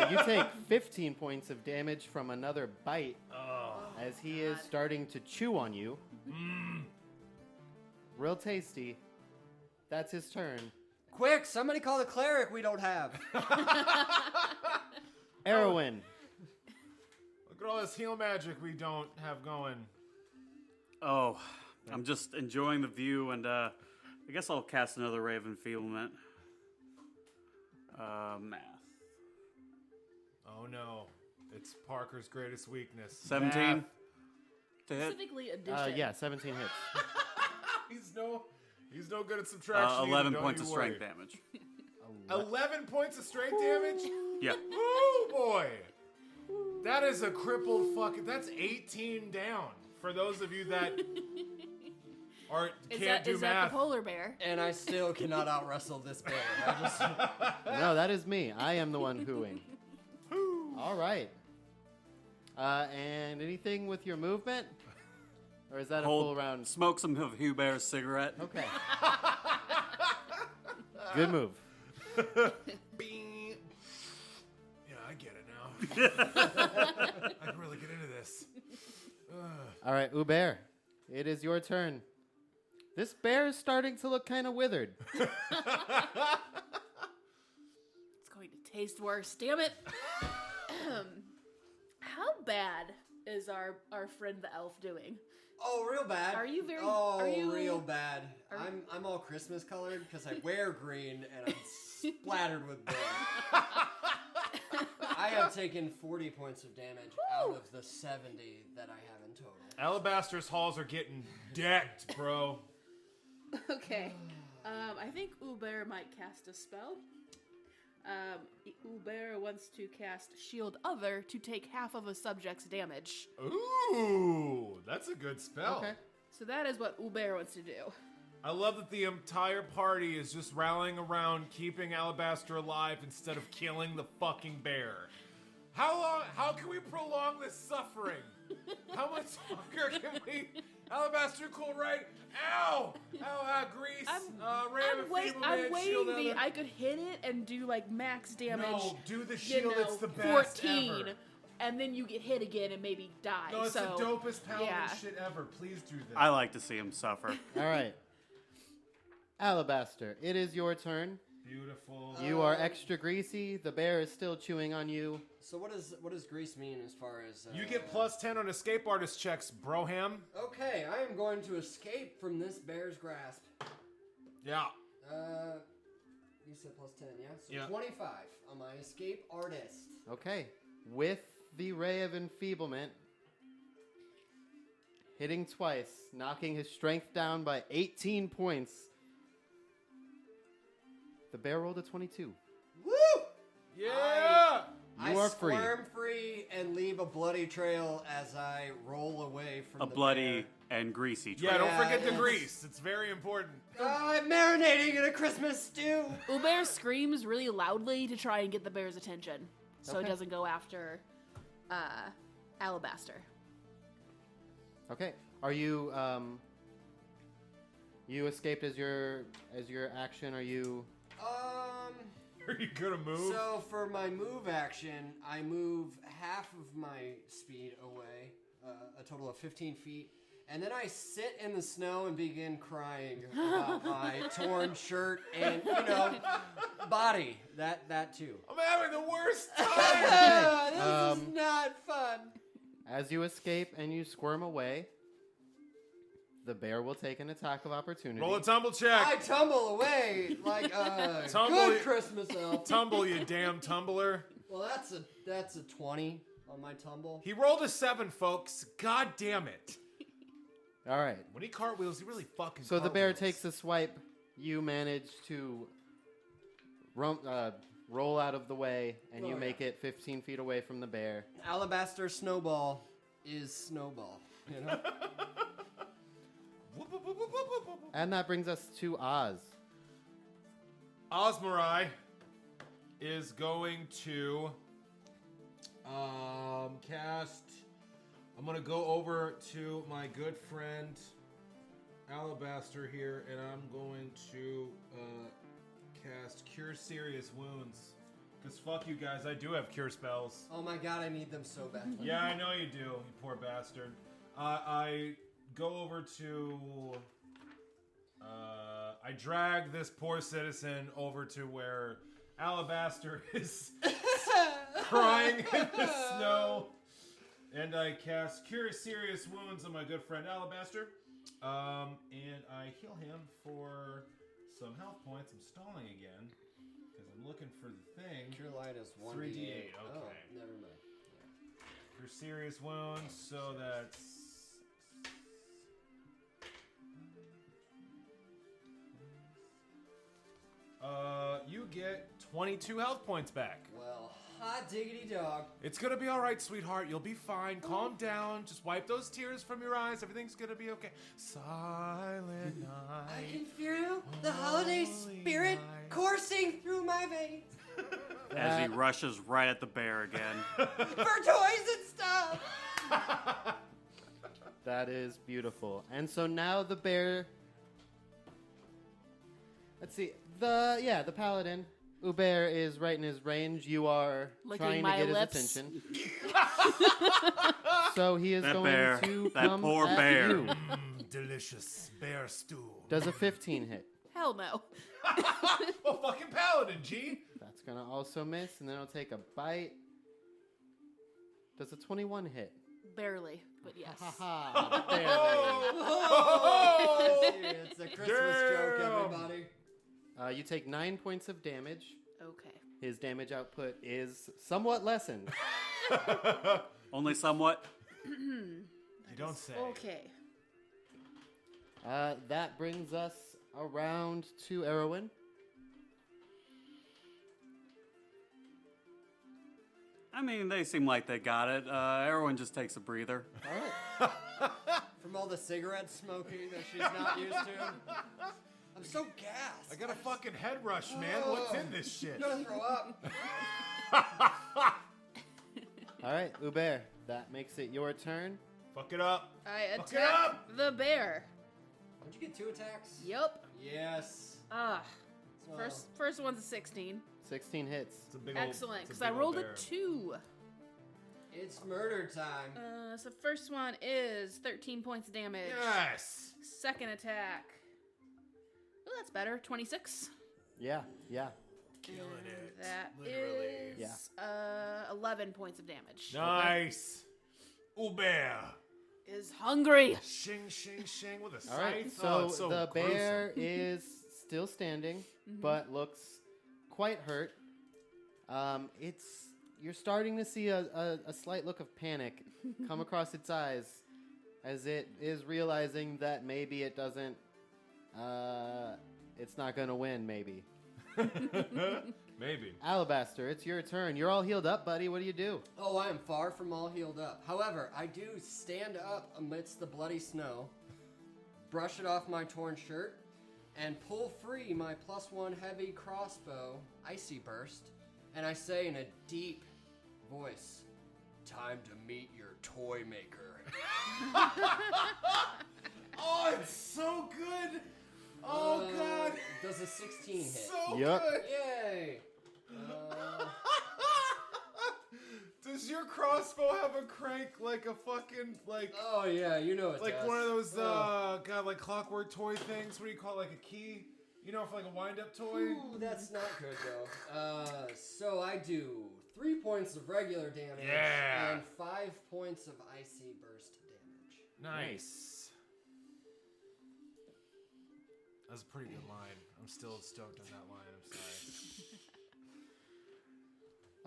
You take 15 points of damage from another bite as he is starting to chew on you. Real tasty. That's his turn. Quick, somebody call the cleric we don't have. Erwin. Look at all this heal magic we don't have going. Oh, I'm just enjoying the view, and I guess I'll cast another Ray of Enfeeblement. Math. Oh no, it's Parker's greatest weakness. 17 Math. to hit. Specifically addition. Yeah, 17 hits. He's no good at subtraction. either, 11 don't points you of worry. strength damage. 11 points of strength damage? Yeah. Woo! boy. That is a crippled fucking. That's 18 down. For those of you that can't do is math. that the polar bear? And I still cannot out wrestle this bear. I just, No, that is me. I am the one hooing. All right. And anything with your movement? Or is that a full round? Smoke some of Hugh Bear's cigarette. Okay. Good move. Bing. Yeah, I get it now. I can really get into this. All right, Uber. It is your turn. This bear is starting to look kind of withered. It's going to taste worse. Damn it. How bad is our friend the elf doing? oh, real bad. Are you very- Oh, are you- real bad. are- I'm all Christmas colored because I wear green and I'm splattered with blood. I have taken 40 points of damage out of the 70 that I have in total. Alabaster's halls are getting decked, bro. Okay. I think Uber might cast a spell. Uber wants to cast Shield Other to take half of a subject's damage. Ooh, that's a good spell. Okay. So that is what Uber wants to do. I love that the entire party is just rallying around keeping Alabaster alive instead of killing the fucking bear. How can we prolong this suffering? How much longer can we? Alabaster, cool, right? Ow! Ow, grease. I'm weighing the. I could hit it and do like max damage. No, do the you shield. know, It's the best 14, ever. and then you get hit again and maybe die. No, it's so, the dopest paladin yeah. shit ever. Please do this. I like to see him suffer. All right. Alabaster, it is your turn. Beautiful. You are extra greasy. The bear is still chewing on you. So what does grease mean as far as... You get plus 10 on escape artist checks, broham. Okay, I am going to escape from this bear's grasp. Yeah. You said plus 10, yeah? So Yeah. 25 on my escape artist. Okay. With the Ray of Enfeeblement, hitting twice, knocking his strength down by 18 points. The bear rolled a 22. Woo! Yeah! You are free. I squirm free and leave a bloody trail as I roll away from A the bloody bear. and greasy trail. Yeah, don't Yeah, forget the it's- grease. It's very important. I'm marinating in a Christmas stew. Uber screams really loudly to try and get the bear's attention, so it Okay. doesn't go after Alabaster. Okay. Are you you escaped as your action? Are you Are you gonna move? So for my move action, I move half of my speed away, a total of 15 feet, and then I sit in the snow and begin crying about my torn shirt and body. That too. I'm having the worst time. This is not fun. as you escape and you squirm away? The bear will take an attack of opportunity. Roll a tumble check. I tumble away like a Tumble good it. Christmas elf. Tumble, you damn tumbler. Well, that's a 20 on my tumble. He rolled a 7, folks. God damn it. All right. When he cartwheels, he really fucking So the bear cartwheels. takes a swipe. You manage to roll out of the way, and you Oh, make it 15 feet away from the bear. Alabaster snowball is snowball. You know. Whoop, whoop, whoop, whoop, whoop, whoop, whoop. And that brings us to Oz. Osmarai is going to cast. I'm gonna go over to my good friend Alabaster here, and I'm going to cast Cure Serious Wounds. Cause fuck you guys, I do have cure spells. Oh my god, I need them so bad. Yeah, I know you do, you poor bastard. I go over to. I drag this poor citizen over to where Alabaster is crying in the snow. And I cast Cure Serious Wounds on my good friend Alabaster. And I heal him for some health points. I'm stalling again because I'm looking for the thing. Cure light is 1d8. 3d8, Oh, okay. never mind. For serious wounds, so that's... you get 22 health points back. Well, hot diggity dog. It's gonna be all right, sweetheart. You'll be fine. Calm down. Just wipe those tears from your eyes. Everything's gonna be okay. Silent night. I can feel the holiday spirit coursing through my veins. As he rushes right at the bear again. For toys and stuff. That is beautiful. And so now the bear. Let's see. The paladin. Uber is right in his range. You are Licking trying to my get lips. his attention. So he is That going bear. to That come poor at bear. you. Delicious bear stew. Does a 15 hit? Hell no. Well, fucking paladin, G. That's gonna also miss, and then I'll take a bite. Does a 21 hit? Barely, but yes. Haha. It's a Christmas joke, everybody. You take 9 points of damage. Okay. His damage output is somewhat lessened. Only somewhat. You don't say. Okay. That brings us around to Erwin. I mean, they seem like they got it. Everyone just takes a breather. All right. From all the cigarette smoking that she's not used to. I'm so gassed. I got a fucking head rush, man. What's in this shit? I'm gonna throw up. All right, Uber. That makes it your turn. Fuck it up. I Fuck it attack up! the bear. Did you get 2 attacks? Yup. Yes. So first one's a 16. 16 hits. It's a big Excellent, it's because big I old rolled bear. a 2. It's murder time. So first one is 13 points of damage. Yes. Second attack. Oh, that's better. 26. Yeah. Killing it. That Literally. is 11 points of damage. Nice. Uber. Is hungry. Shing, shing, shing with a All right. scythe. So, Oh, it's so the gruesome. bear is still standing, but looks quite hurt. You're starting to see a slight look of panic come across its eyes as it is realizing that maybe it doesn't. It's not gonna win. Maybe. Maybe. Alabaster, it's your turn. You're all healed up, buddy. What do you do? Oh, I am far from all healed up. However, I do stand up amidst the bloody snow, brush it off my torn shirt, and pull free my +1 heavy crossbow, Icy Burst, and I say in a deep voice, "Time to meet your toy maker." Oh, it's so good. Oh, God. Does a 16 hit? So Yep. good. Yay! Does your crossbow have a crank like a fucking, like... Oh yeah, you know it Like does. one of those, Oh. like clockwork toy things. What do you call it? Like a key? You know, for like a wind-up toy? Ooh, that's not good though. So I do 3 points of regular damage Yeah. and 5 points of icy burst damage. Nice. That's a pretty good line. I'm still stoked on that line. I'm sorry.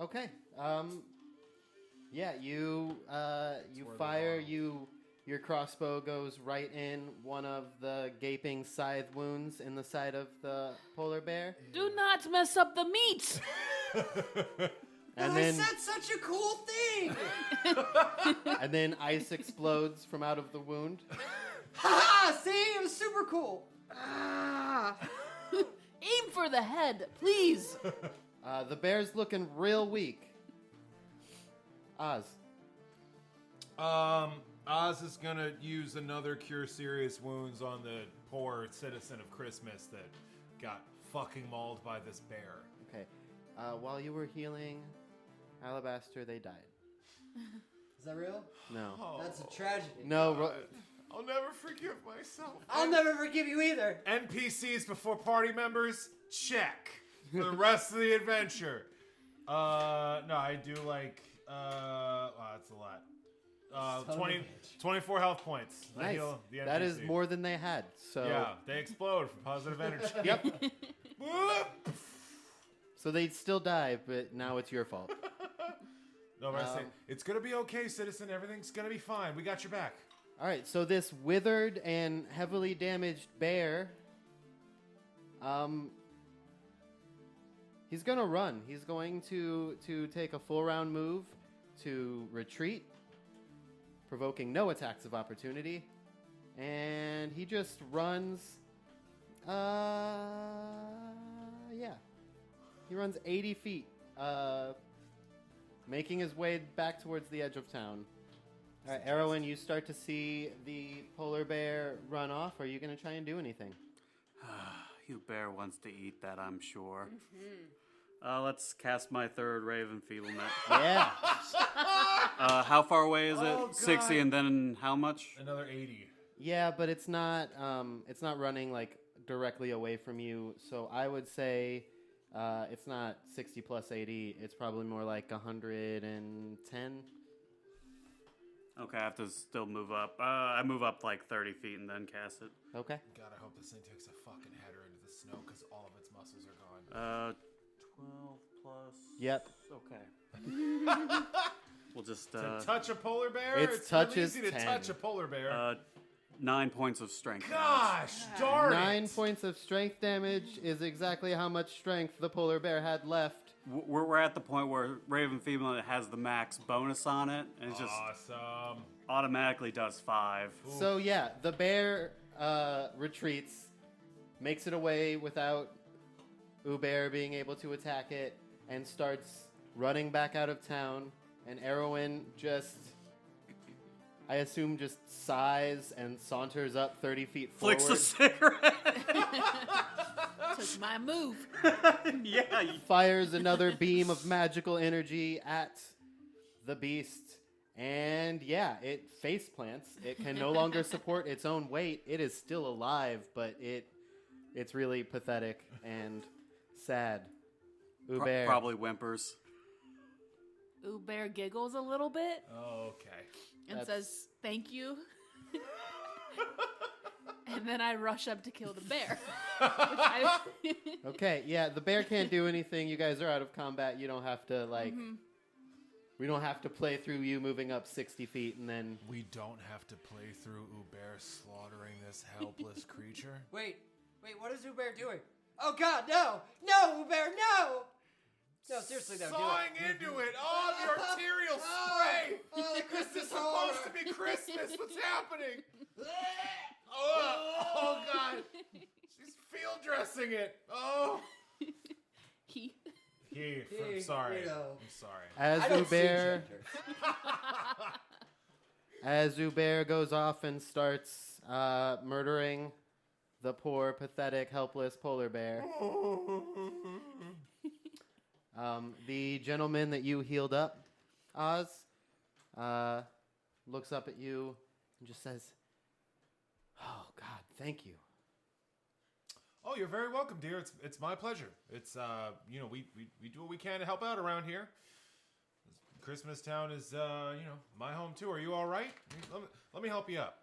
Okay. Yeah, you where fire. they belong. Your crossbow goes right in one of the gaping scythe wounds in the side of the polar bear, Do not mess up the meat. and I then said such a cool thing! and then ice explodes from out of the wound. Haha! See? It was super cool! Ah. Aim for the head, please. The bear's looking real weak. Oz. Oz is gonna use another cure serious wounds on the poor citizen of Christmas that got fucking mauled by this bear. Okay. While you were healing Alabaster, they died. Is that real? No. That's a tragedy. No. I'll never forgive myself. I'll never forgive you either! NPCs before party members, check. For the rest of the adventure. No, I do like, wow, that's a lot. Son of a 20, bitch. 24 health points. I Nice. heal the NPC. That is more than they had. So Yeah, they explode for positive energy. Yep. Whoop. So they'd still die, but now it's your fault. No, but I say, it's gonna be okay, citizen. Everything's gonna be fine. We got your back. All right, so this withered and heavily damaged bear, He's gonna run. He's going to take a full round move to retreat, provoking no attacks of opportunity, and he just runs. Yeah, he runs 80 feet, making his way back towards the edge of town. All right, Erwin, you start to see the polar bear run off. Are you gonna try and do anything? Uber wants to eat that, I'm sure. Let's cast my third Raven Feeblement. Yeah. How far away is it? Oh, 60, God. and then how much? Another 80. Yeah, but it's not running like directly away from you. So I would say it's not 60 plus 80. It's probably more like 110. Okay, I have to still move up. I move up like 30 feet and then cast it. Okay. God, I hope this thing takes a fucking header into the snow because all of its muscles are gone. 12 plus. Yep. Okay. We'll just To touch a polar bear? It's really touches easy to 10. touch a polar bear. 9 points of strength. Gosh, darn 9 it. points of strength damage is exactly how much strength the polar bear had left. We're at the point where Raven Feeblement has the max bonus on it, and it just Awesome. automatically does 5. So yeah, the bear retreats, makes it away without Uber being able to attack it, and starts running back out of town. And Erwin just, I assume, just sighs and saunters up 30 feet forward. Flicks a cigarette. Took my move. Yeah. Fires another beam of magical energy at the beast. And yeah, it face plants. It can no longer support its own weight. It is still alive, but it's really pathetic and sad. Uber. Probably whimpers. Uber giggles a little bit Okay. and That's- says, "Thank you." And then I rush up to kill the bear. Okay, yeah, the bear can't do anything. You guys are out of combat. You don't have to, like... We don't have to play through you moving up 60 feet and then... We don't have to play through Uber slaughtering this helpless creature. Wait, what is Uber doing? Oh God, no! No, Uber, no! No, seriously, though, do Sawing it. into it. Oh, the arterial spray. Oh, the This Christmas is supposed horror. to be Christmas. What's happening? Oh, God. She's field dressing it. Oh. He I'm sorry. you know. I'm sorry. As I don't see Uber... gender. As Uber goes off and starts murdering the poor, pathetic, helpless polar bear, the gentleman that you healed up, Oz, looks up at you and just says, "Oh, God, thank you." Oh, you're very welcome, dear. It's my pleasure. It's we do what we can to help out around here. Christmas Town is my home too. Are you all right? Let me help you up.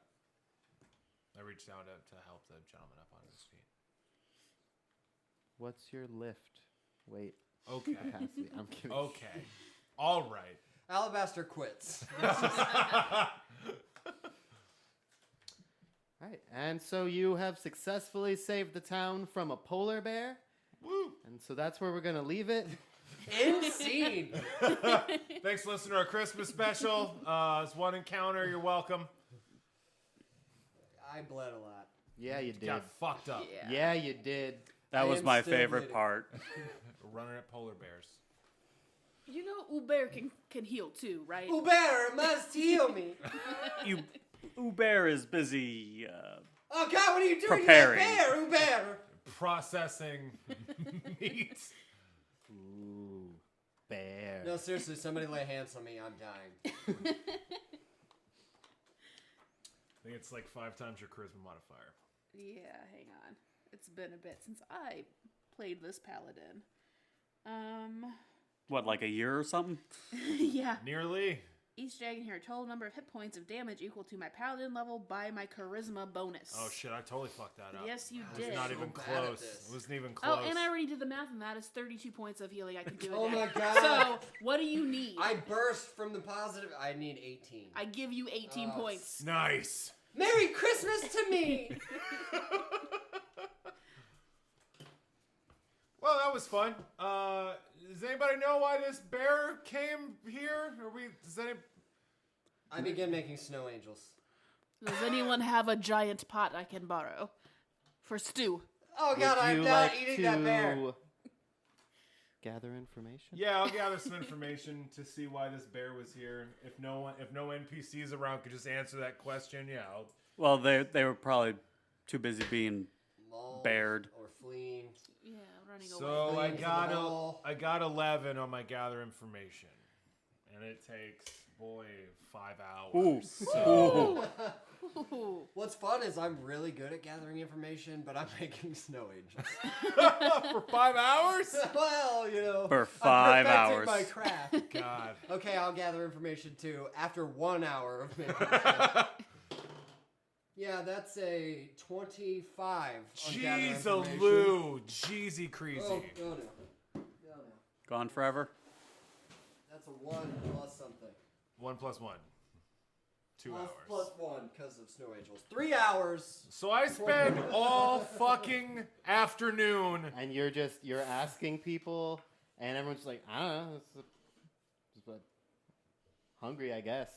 I reached down to help the gentleman up on his feet. What's your lift? Wait, Okay. capacity. I'm kidding. Okay. All right. Alabaster quits. All right, and so you have successfully saved the town from a polar bear, Woo. and so that's where we're gonna leave it. End scene. Thanks for listening to our Christmas special. It's one encounter. You're welcome. I bled a lot. Yeah, you did. Got fucked up. Yeah, you did. That I was am my still favorite bleeding. part. Running at polar bears. You know Uber can heal too, right? Uber must heal me. Uber is busy. Oh God, what are you doing Preparing. to that bear, Uber? Processing meat. Ooh, bear. No, seriously, somebody lay hands on me. I'm dying. I think it's like 5 times your charisma modifier. Yeah, hang on. It's been a bit since I played this paladin. What, like a year or something? Yeah. Nearly. Each dragon here, total number of hit points of damage equal to my paladin level by my charisma bonus. Oh shit! I totally fucked that up. Yes, you It was did. not So even bad at close. this. It wasn't even close. Oh, and I already did the math, and that is 32 points of healing I can do. Oh a day. my God. So, what do you need? I burst from the positive. I need 18. I give you 18 Oh, points. Nice. Merry Christmas to me. Well, that was fun. Does anybody know why this bear came here? I begin making snow angels. Does anyone have a giant pot I can borrow for stew? Oh God, Would I'm you not like eating to that bear. gather information? Yeah, I'll gather some information to see why this bear was here. If no NPCs around could just answer that question, yeah. Well, they were probably too busy being Mauled bared. or fleeing. Yeah, running away. So Fleeing from the ball. I got 11 on my gather information, and it takes 5 hours. Ooh. Ooh. What's fun is I'm really good at gathering information, but I'm making snow angels. For 5 hours? Well, you know, For I'm 5 perfecting hours. my craft. God. Okay, I'll gather information too after 1 hour of making snow. Yeah, that's a 25. On gather Jeez, information. Lou. Jeezy crazy. Oh no. No. Gone forever? That's a 1 plus something. 1 plus 1. 2 hours. Plus 1 because of snow angels. 3 hours. So I spend all fucking afternoon. And you're asking people, and everyone's just like, I don't know. It's hungry, I guess.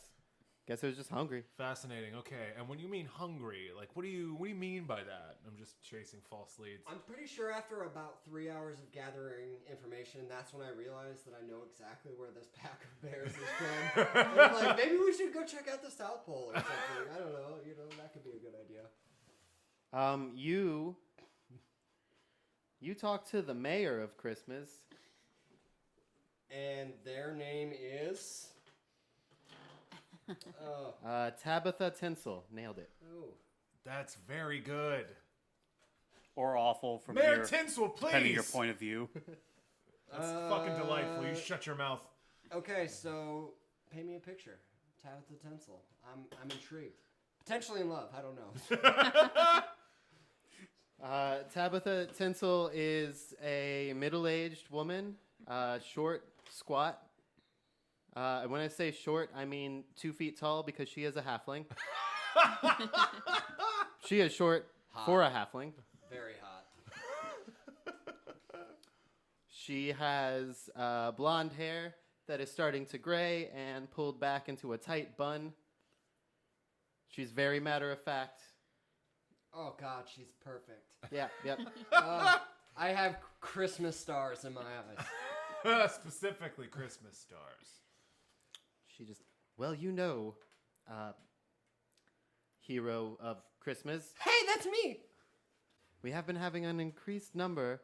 Guess it was just hungry. Fascinating. Okay, and when you mean hungry, like what do you mean by that? I'm just chasing false leads. I'm pretty sure after about 3 hours of gathering information, that's when I realized that I know exactly where this pack of bears is from. And I'm like, maybe we should go check out the South Pole or something. I don't know. You know, that could be a good idea. You talked to the mayor of Christmas. And their name is... Tabitha Tinsel. Nailed it. Oh. That's very good. Or awful from Mayor your, Tinsel, please. depending your point of view. That's fucking delightful. You shut your mouth. Okay, so paint me a picture. Tabitha Tinsel. I'm intrigued. Potentially in love. I don't know. Tabitha Tinsel is a middle-aged woman, short, squat. When I say short, I mean 2 feet tall because she is a halfling. She is short for a halfling. Very hot. She has blonde hair that is starting to gray and pulled back into a tight bun. She's very matter-of-fact. Oh God, she's perfect. Yeah, yep. I have Christmas stars in my eyes. Specifically Christmas stars. She just, well, you know, hero of Christmas. Hey, that's me! We have been having an increased number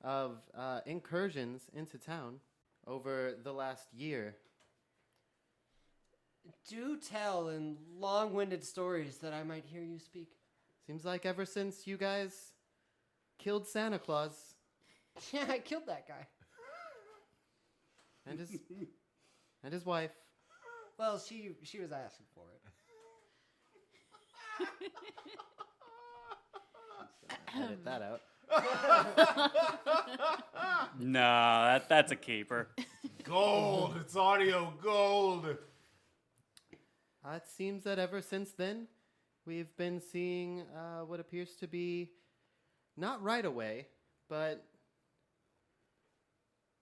of incursions into town over the last year. Do tell in long-winded stories that I might hear you speak. Seems like ever since you guys killed Santa Claus Yeah, I killed that guy. and his wife. Well, she was asking for it. Edit that out. No, that's a keeper. Gold. It's audio gold. It seems that ever since then, we've been seeing what appears to be, not right away, but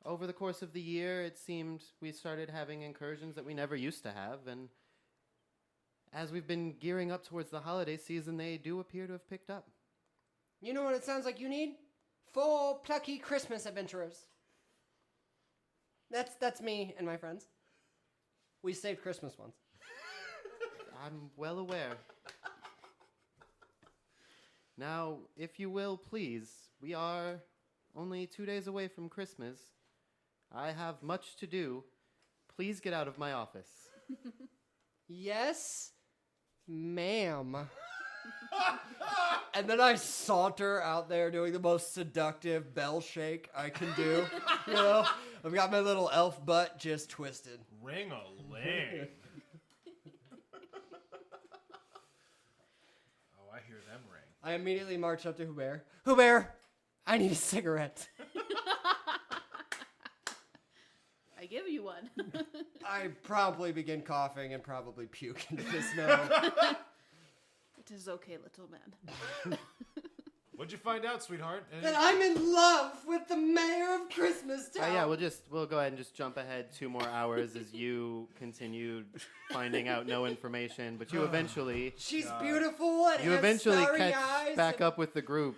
over the course of the year, it seemed we started having incursions that we never used to have, and as we've been gearing up towards the holiday season, they do appear to have picked up. You know what it sounds like you need? 4 plucky Christmas adventurers. That's me and my friends. We saved Christmas once. I'm well aware. Now, if you will, please, we are only 2 days away from Christmas. I have much to do. Please get out of my office. Yes, ma'am. And then I saunter out there doing the most seductive bell shake I can do. You know, I've got my little elf butt just twisted. Ring-a-ling. Oh, I hear them ring. I immediately march up to Hubert. Hubert, I need a cigarette. I give you one. I promptly begin coughing and probably puke into the snow. It is okay, little man. What'd you find out, sweetheart? That I'm in love with the mayor of Christmas Town. Yeah, we'll go ahead and just jump ahead 2 more hours as you continued finding out no information, but you eventually She's beautiful and has starry catch eyes back and- up with the group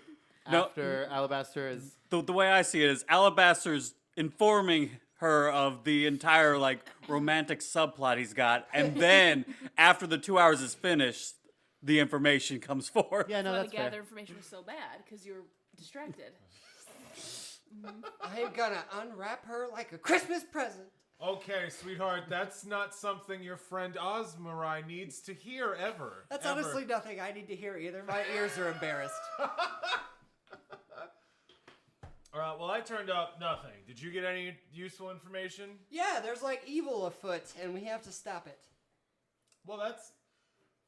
No. after Alabaster is The way I see it is Alabaster's informing her of the entire like romantic subplot he's got, and then after the 2 hours is finished, the information comes forth. Yeah, no, Why that's the gather fair. information was so bad because you were distracted. I'm gonna unwrap her like a Christmas present. Okay, sweetheart, that's not something your friend Osmarai needs to hear ever. That's ever. honestly nothing I need to hear either. My ears are embarrassed. All right, well, I turned up nothing. Did you get any useful information? Yeah, there's like evil afoot, and we have to stop it. Well, that's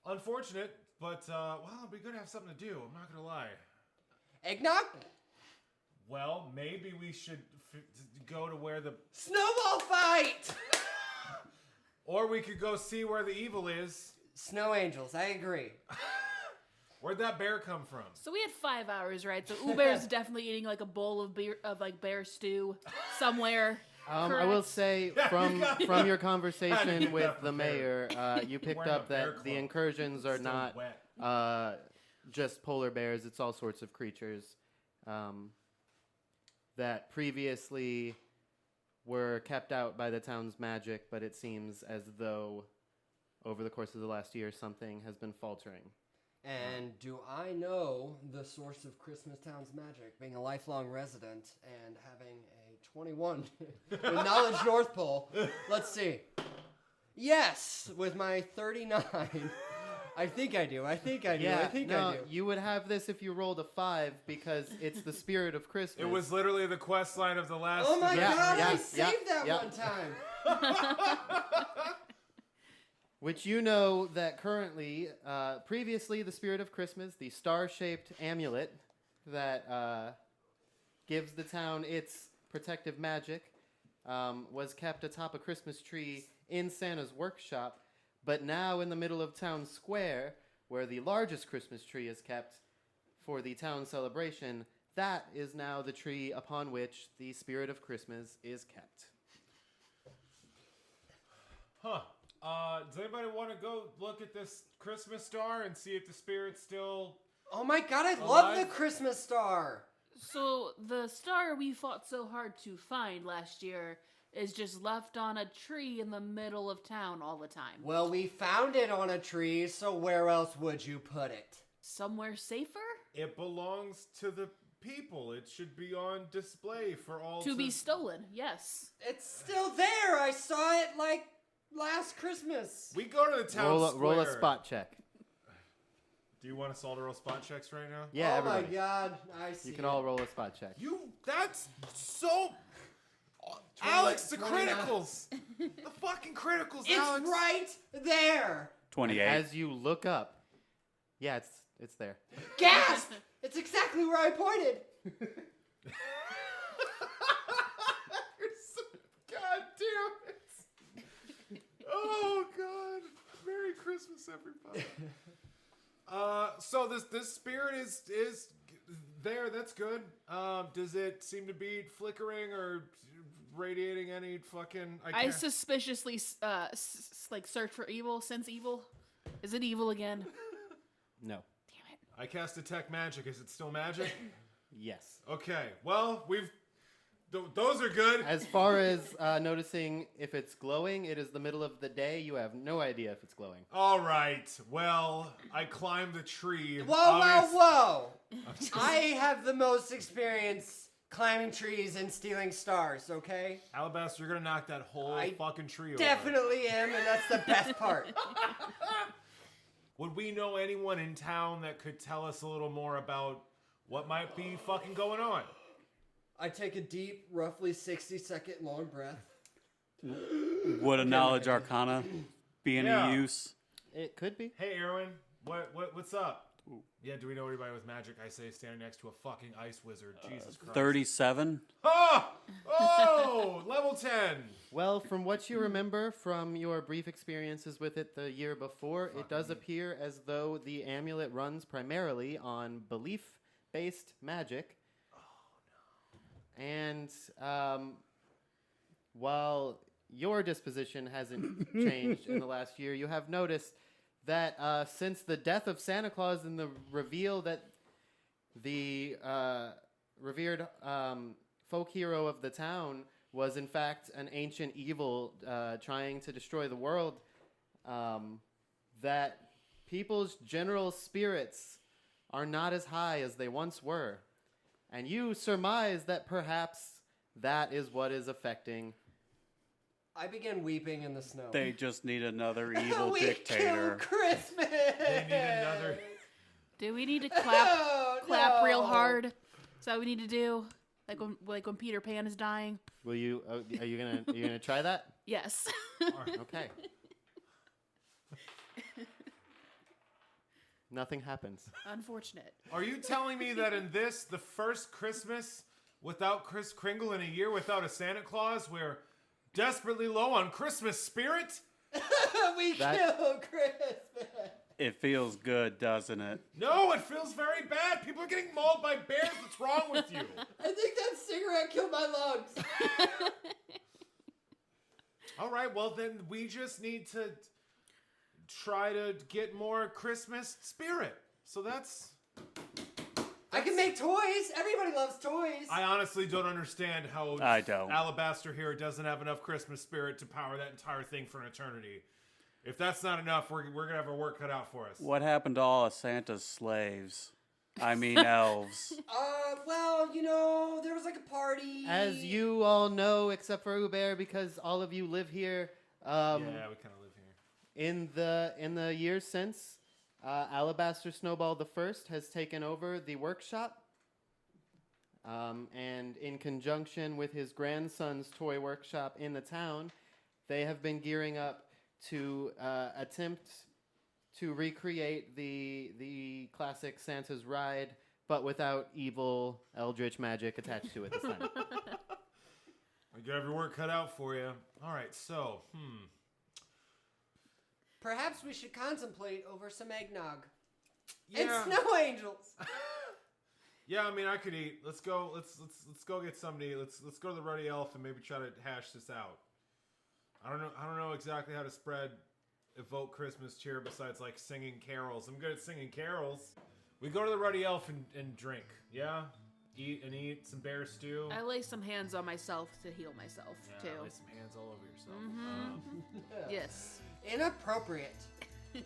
unfortunate, but, well, it'd be good to have something to do. I'm not gonna lie. Eggnog? Well, maybe we should go to where the... Snowball fight! Or we could go see where the evil is. Snow angels, I agree. Where'd that bear come from? So we had 5 hours, right? So Uber's definitely eating like a bowl of bear stew somewhere. I will say from your conversation be with that the mayor, you picked Wearing a up bear that the cloak. incursions are Still not wet. just polar bears. It's all sorts of creatures that previously were kept out by the town's magic, but it seems as though over the course of the last year something has been faltering. And do I know the source of Christmas Town's magic, being a lifelong resident and having a 21 with Knowledge North Pole? Let's see. Yes, with my 39. I think I do. I think I do. Yeah, I think no, I do. you would have this if you rolled a 5 because it's the spirit of Christmas. It was literally the quest line of the last... Oh my Yeah, god, yeah, I saved that yeah. one time. Which you know that currently, previously the spirit of Christmas, the star-shaped amulet that gives the town its protective magic, was kept atop a Christmas tree in Santa's workshop, but now in the middle of town square, where the largest Christmas tree is kept for the town celebration, that is now the tree upon which the spirit of Christmas is kept. Huh. Does anybody want to go look at this Christmas star and see if the spirit's still... Oh my god, I love the Alive? Christmas star. So the star we fought so hard to find last year is just left on a tree in the middle of town all the time. Well, we found it on a tree, so where else would you put it? Somewhere safer? It belongs to the people. It should be on display for all To be stolen, yes. It's still there. I saw it like last Christmas. We go to the town square. Roll a spot check. Do you want us all to roll spot checks right now? Yeah, oh everybody. my god, I see. You can all roll a spot check. That's so... Alex, the 29. criticals! The fucking criticals, It's Alex! right there. 28. As you look up, yeah, it's there. Gasp! It's exactly where I pointed. God damn it! Oh God! Merry Christmas, everybody. So this spirit is there. That's good. Does it seem to be flickering or radiating any fucking? I suspiciously like search for evil, sense evil. Is it evil again? No. Damn it. I cast detect magic. Is it still magic? Yes. Okay. Well, those are good. As far as noticing if it's glowing, it is the middle of the day. You have no idea if it's glowing. All right. Well, I climbed the tree. Whoa! I have the most experience climbing trees and stealing stars, okay? Alabaster, you're gonna knock that whole I fucking tree over. Definitely am, and that's the best part. Would we know anyone in town that could tell us a little more about what might be fucking going on? I take a deep, roughly 60-second long breath. Would a knowledge arcana be any Yeah. use? It could be. Hey, Erwin, what's up? Yeah, do we know anybody with magic? I say standing next to a fucking ice wizard. Jesus Christ. 37. Oh, level 10. Well, from what you remember from your brief experiences with it the year before, it does appear as though the amulet runs primarily on belief based magic. And while your disposition hasn't changed in the last year, you have noticed that since the death of Santa Claus and the reveal that the revered folk hero of the town was in fact an ancient evil trying to destroy the world, that people's general spirits are not as high as they once were. And you surmise that perhaps that is what is affecting. I begin weeping in the snow. They just need another evil we dictator. killed Christmas. They need another. Do we need to clap No. real hard? Is that what we need to do? Like when Peter Pan is dying? Will you? Are you gonna try that? Yes. Okay. Nothing happens. Unfortunate. Are you telling me that in this, the first Christmas without Kris Kringle in a year without a Santa Claus, we're desperately low on Christmas spirit? We That- killed Christmas. It feels good, doesn't it? No, it feels very bad. People are getting mauled by bears. What's wrong with you? I think that cigarette killed my lungs. All right, well then we just need to try to get more Christmas spirit. So that's I can make toys. Everybody loves toys. I honestly don't understand how I don't. Alabaster here doesn't have enough Christmas spirit to power that entire thing for an eternity. If that's not enough, we're gonna have our work cut out for us. What happened to all of Santa's slaves? I mean, elves. Well, there was like a party. As you all know, except for Uber, because all of you live here. Yeah, we kind of live here. In the years since, Alabaster Snowball the First has taken over the workshop, and in conjunction with his grandson's toy workshop in the town, they have been gearing up to attempt to recreate the classic Santa's Ride, but without evil eldritch magic attached to it this time. We got every work cut out for you. All right, so Perhaps we should contemplate over some eggnog. yeah, And snow angels. yeah. I mean, I could eat. Let's go. Let's go get somebody. Let's go to the Ruddy Elf and maybe try to hash this out. I don't know exactly how to evoke Christmas cheer besides like singing carols. I'm good at singing carols. We go to the Ruddy Elf and drink. Yeah, eat some bear stew. I lay some hands on myself to heal myself, Yeah, too. lay some hands all over yourself. Yes. Inappropriate. I'm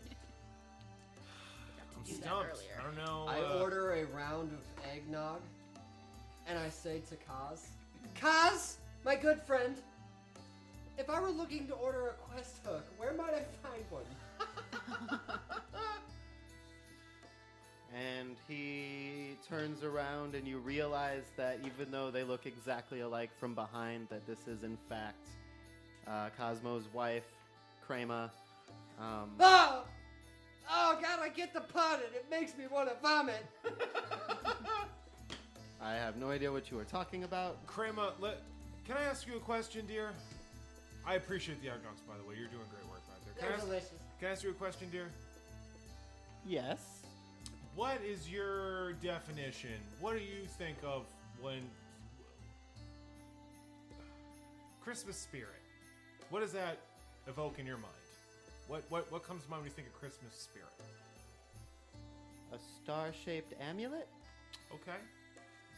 do that stumped. earlier. I don't know. I order a round of eggnog, and I say to Kaz, Kaz, my good friend, if I were looking to order a quest hook, where might I find one? And he turns around, and you realize that even though they look exactly alike from behind, that this is in fact Cosmo's wife, Crema. Oh! Oh, God, I get the pun, and it makes me want to vomit. I have no idea what you are talking about. Crema, can I ask you a question, dear? I appreciate the eggnogs, by the way. You're doing great work right there. They're delicious. Can I ask you a question, dear? Yes. What is your definition? What do you think of when Christmas spirit? What does that evoke in your mind? What comes to mind when you think of Christmas spirit? A star-shaped amulet? Okay.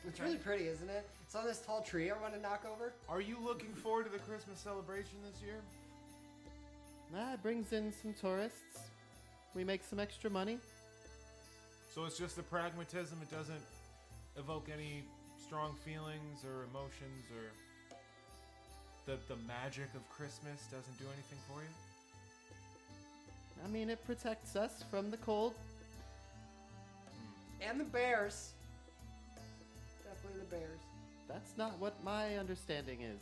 It's really pretty, isn't it? It's on this tall tree I want to knock over. Are you looking forward to the Christmas celebration this year? It brings in some tourists. We make some extra money. So it's just the pragmatism. It doesn't evoke any strong feelings or emotions, or the magic of Christmas doesn't do anything for you? I mean, it protects us from the cold. And the bears. Definitely the bears. That's not what my understanding is.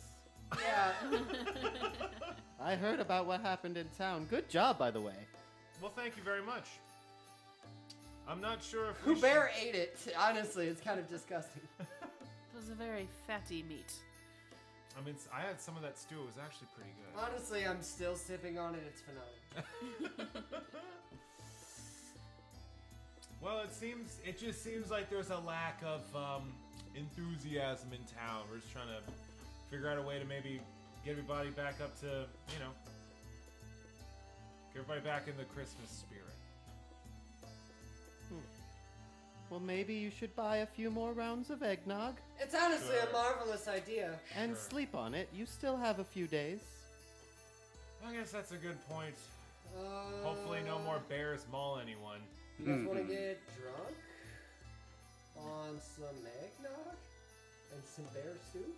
Yeah. I heard about what happened in town. Good job, by the way. Well, thank you very much. I'm not sure if Who bear ate it? Honestly, it's kind of disgusting. It was a very fatty meat. I mean, I had some of that stew. It was actually pretty good. Honestly, I'm still sipping on it. It's phenomenal. Well, it just seems like there's a lack of enthusiasm in town. We're just trying to figure out a way to maybe get everybody back up to, get everybody back in the Christmas spirit. Well, maybe you should buy a few more rounds of eggnog It's honestly Sure. a marvelous idea. and Sure. sleep on it. You still have a few days. I guess that's a good point. Hopefully no more bears maul anyone. You guys want to get drunk on some eggnog and some bear soup?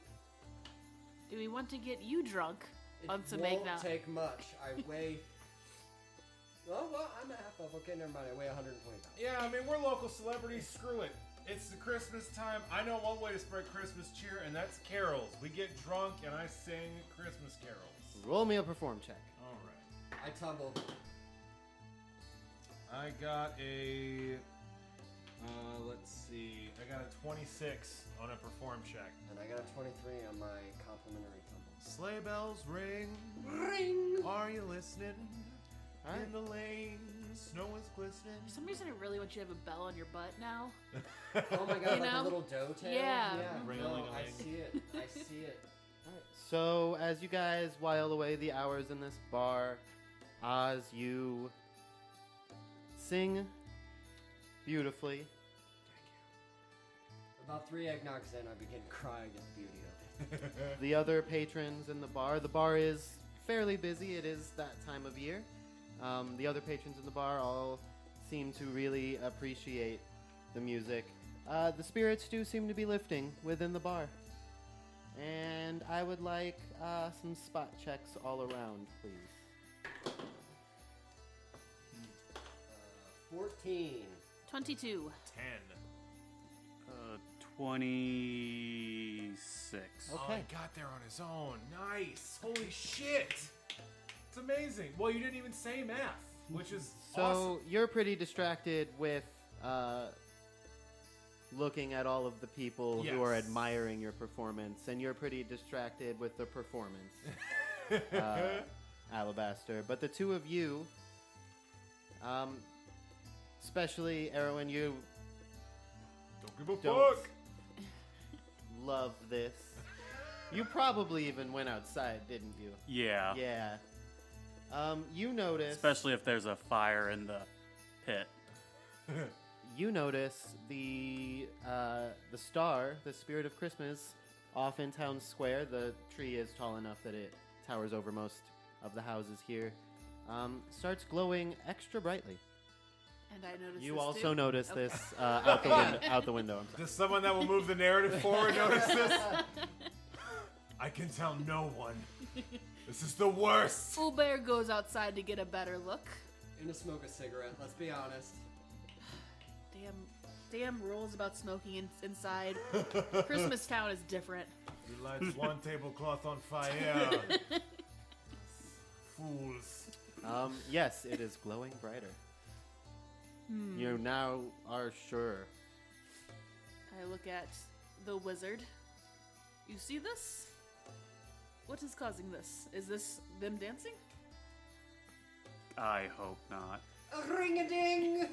Do we want to get you drunk It on some won't eggnog? take much. I weigh. Oh, well, I'm a half of. Okay, never mind. I weigh 120 pounds. Yeah, I mean, we're local celebrities. Screw it. It's the Christmas time. I know one way to spread Christmas cheer, and that's carols. We get drunk and I sing Christmas carols. Roll me a perform check. All right. I tumble. I got a. Let's see. I got a 26 on a perform check. And I got a 23 on my complimentary tumble. Sleigh bells ring. Ring! Are you listening? All right. In the lane, snow is glistening. For some reason, I really want you to have a bell on your butt now. Oh my god, You like know? a little dough tail? Yeah. No, I Ring-a-ling-a-ling. see it. I see it. Alright, so as you guys while away the hours in this bar, as you sing beautifully, About 3 eggnogs in, I begin crying at the beauty of it. the other patrons in the bar is fairly busy. It is that time of year. The other patrons in the bar all seem to really appreciate the music. The spirits do seem to be lifting within the bar. And I would like some spot checks all around, please. 14. 22. 10. 26. Oh, Okay. he got there on his own. Nice. Holy shit. It's amazing. Well, you didn't even say math, which is So awesome. you're pretty distracted with looking at all of the people who are Yes. admiring your performance, and you're pretty distracted with the performance, Alabaster. But the two of you, especially Erwin, you Don't give a don't fuck. love this. You probably even went outside, didn't you? Yeah. Yeah. You notice. Especially if there's a fire in the pit. You notice the star, the spirit of Christmas, off in town square. The tree is tall enough that it towers over most of the houses here. Starts glowing extra brightly. And I noticed You this also too? notice Okay. this out the window. I'm sorry. Does someone that will move the narrative forward notice this? I can tell no one. This is the worst. Bear goes outside to get a better look. And to smoke a cigarette, let's be honest. Damn rules about smoking inside. Christmas Town is different. He lights one tablecloth on fire. Fools. Yes, it is glowing brighter. You now are sure. I look at the wizard. You see this? What is causing this? Is this them dancing? I hope not. Ring-a-ding!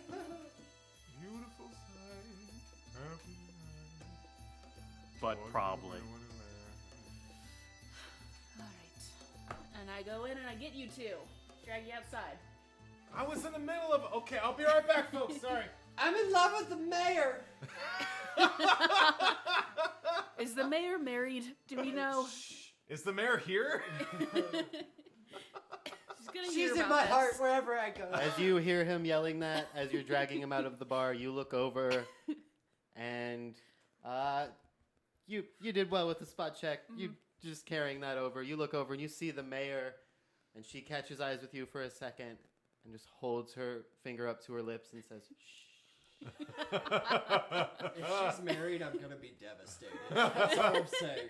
Beautiful sight. Happy night. But probably. Alright. And I go in and I get you two. Drag you outside. I was in the middle of. Okay, I'll be right back, folks. Sorry. I'm in love with the mayor! Is the mayor married? Do we know? Is the mayor here? She's gonna hear She's in about my this. heart wherever I go. As you hear him yelling that, as you're dragging him out of the bar, you look over, and you did well with the spot check. You just carrying that over. You look over and you see the mayor, and she catches eyes with you for a second, and just holds her finger up to her lips and says, "Shh." If she's married, I'm gonna be devastated. That's all I'm saying.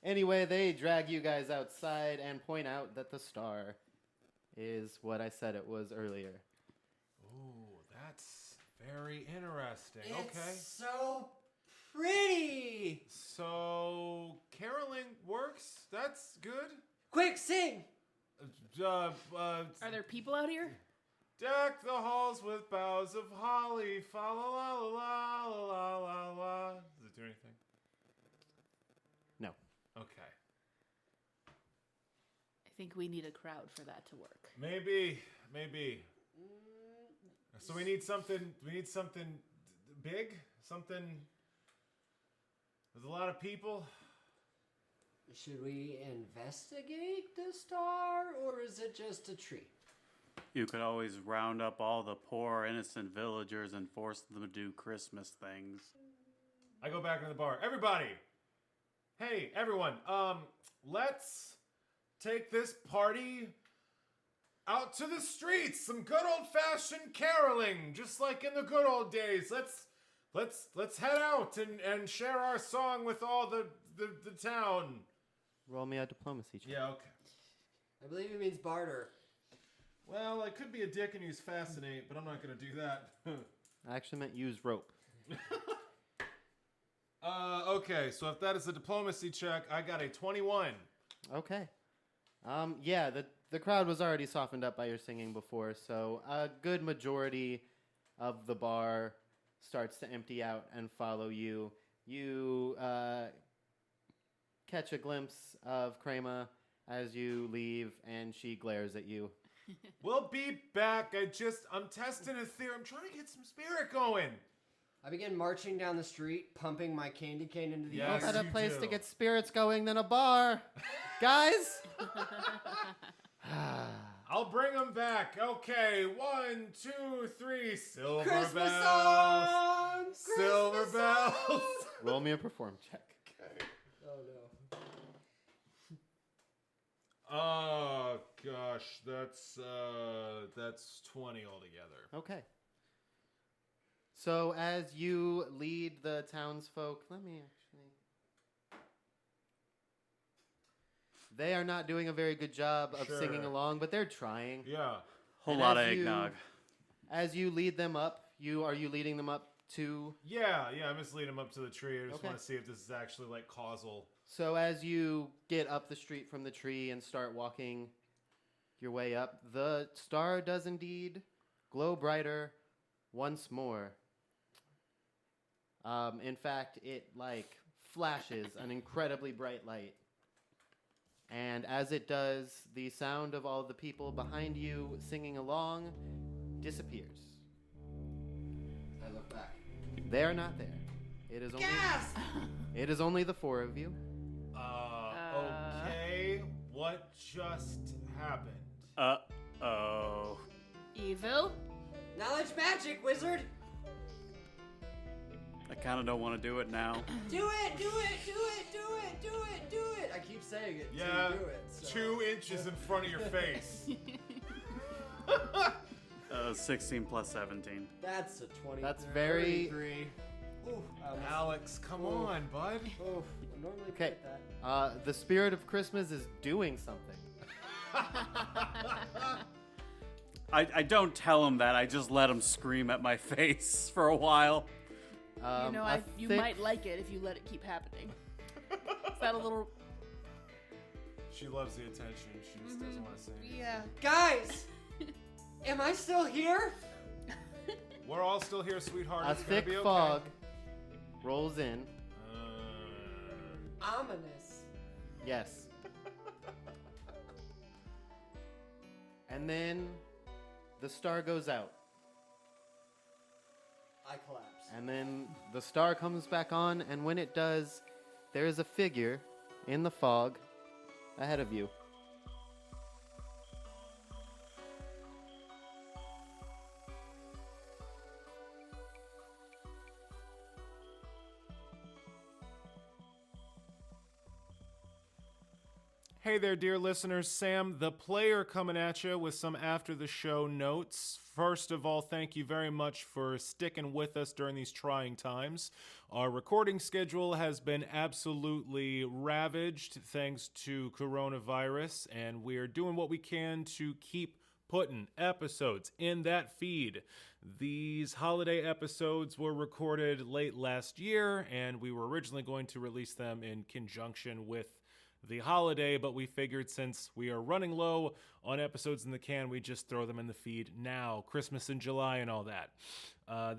Anyway, they drag you guys outside and point out that the star is what I said it was earlier. Ooh, that's very interesting. It's Okay. so pretty! So, caroling works? That's good? Quick, sing! Are Are there people out here? Deck the halls with boughs of holly. Fa la la la la la la la. Does it do anything? No. Okay. I think we need a crowd for that to work. Maybe. So we need something big, something with a lot of people. Should we investigate the star, or is it just a treat? You could always round up all the poor, innocent villagers and force them to do Christmas things. I go back into the bar. Everybody! Hey, everyone, let's take this party out to the streets. Some good old-fashioned caroling, just like in the good old days. Let's head out and share our song with all the town. Roll me a diplomacy check. Yeah, okay. I believe he means barter. Well, I could be a dick and use fascinate, but I'm not gonna do that. I actually meant use rope. Okay, so if that is a diplomacy check, I got a 21. Okay. Yeah, the crowd was already softened up by your singing before, so a good majority of the bar starts to empty out and follow you. You catch a glimpse of Krema as you leave, and she glares at you. We'll be back. I'm testing a theory. I'm trying to get some spirit going. I begin marching down the street, pumping my candy cane into the Yes. air. What better you place do. to get spirits going than a bar? Guys? I'll bring them back. Okay, 1, 2, 3. Silver Christmas bells. song! Silver Christmas bells. song! Roll me a perform check. Okay. Oh no. Oh gosh, that's 20 altogether. Okay. So as you lead the townsfolk, let me actually... They are not doing a very good job of Sure. singing along, but they're trying. Yeah. Whole And lot as of you- eggnog. As you lead them up, are you leading them up to... Yeah, I'm just leading them up to the tree. I just Okay. want to see if this is actually like causal. So as you get up the street from the tree and start walking your way up, the star does indeed glow brighter once more. In fact, it flashes an incredibly bright light. And as it does, the sound of all the people behind you singing along disappears. I look back. They are not there. It is only Gas! It is only the four of you. Okay. What just happened? Uh-oh. Evil? Knowledge magic, wizard! I kind of don't want to do it now. Do it! Do it! Do it! Do it! Do it! Do it! I keep saying it. Yeah, To do it. So. 2 inches in front of your face. 16 plus 17. That's a 20. That's very- 33. Ooh, I almost- Alex, come Oh. on, bud. Oh, I normally Okay. get that. The spirit of Christmas is doing something. I don't tell him that. I just let him scream at my face for a while. You might like it if you let it keep happening. Is that a little... She loves the attention. She just doesn't want to say anything. Yeah. Guys! Am I still here? We're all still here, sweetheart. A It's gonna thick be okay. fog rolls in. Ominous. Yes. And then the star goes out. I collapse. And then the star comes back on, and when it does, there is a figure in the fog ahead of you. Hey there, dear listeners. Sam, the player, coming at you with some after the show notes. First of all, thank you very much for sticking with us during these trying times. Our recording schedule has been absolutely ravaged thanks to coronavirus, and we're doing what we can to keep putting episodes in that feed. These holiday episodes were recorded late last year, and we were originally going to release them in conjunction with the holiday, but we figured since we are running low on episodes in the can, we just throw them in the feed now. Christmas in July and all that.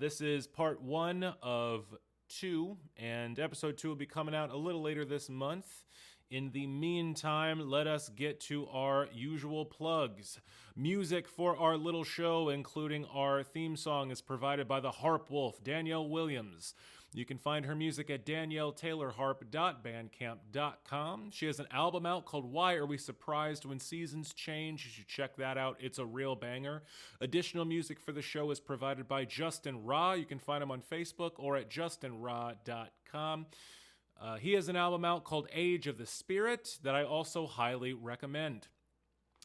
This is part 1 of 2, and episode 2 will be coming out a little later this month. In the meantime, let us get to our usual plugs. Music for our little show, including our theme song, is provided by the Harp Wolf, Danielle Williams. You can find her music at danielletaylorharp.bandcamp.com. She has an album out called Why Are We Surprised When Seasons Change? You should check that out. It's a real banger. Additional music for the show is provided by Justin Ra. You can find him on Facebook or at justinra.com. He has an album out called Age of the Spirit that I also highly recommend.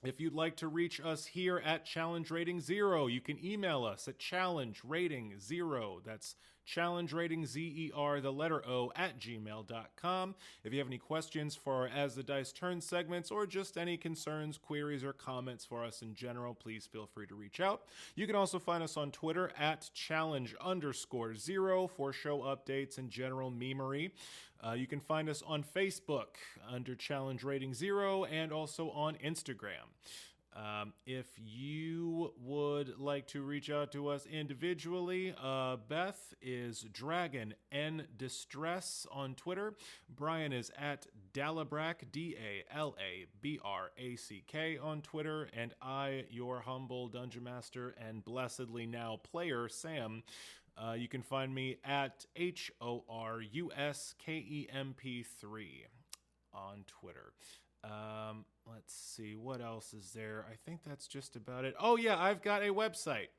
If you'd like to reach us here at Challenge Rating 0, you can email us at challengerating0. That's challengeratingzer, the letter O, at gmail.com. If you have any questions for our As the Dice Turn segments or just any concerns, queries, or comments for us in general, please feel free to reach out. You can also find us on Twitter at challenge_0 for show updates and general memery. You can find us on Facebook under Challenge Rating 0 and also on Instagram. If you would like to reach out to us individually, Beth is Dragon N Distress on Twitter. Brian is at Dalabrack, Dalabrack on Twitter, and I, your humble Dungeon Master and blessedly now player, Sam. You can find me at HORUSKEMP3 on Twitter. Let's see, what else is there? I think that's just about it. Oh yeah, I've got a website.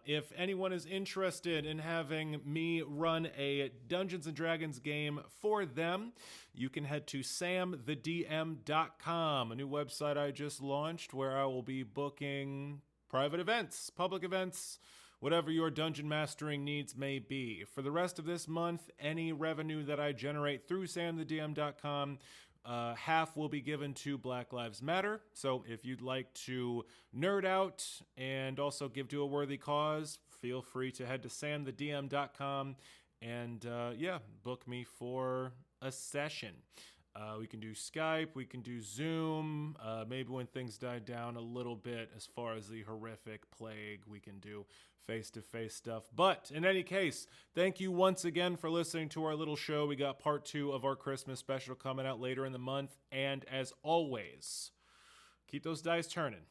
If anyone is interested in having me run a Dungeons & Dragons game for them, you can head to samthedm.com, a new website I just launched where I will be booking private events, public events, whatever your dungeon mastering needs may be. For the rest of this month, any revenue that I generate through samthedm.com, half will be given to Black Lives Matter. So if you'd like to nerd out and also give to a worthy cause, feel free to head to samthedm.com and book me for a session. We can do Skype, we can do Zoom, maybe when things die down a little bit as far as the horrific plague, we can do face-to-face stuff. But in any case, thank you once again for listening to our little show. We got part 2 of our Christmas special coming out later in the month. And as always, keep those dice turning.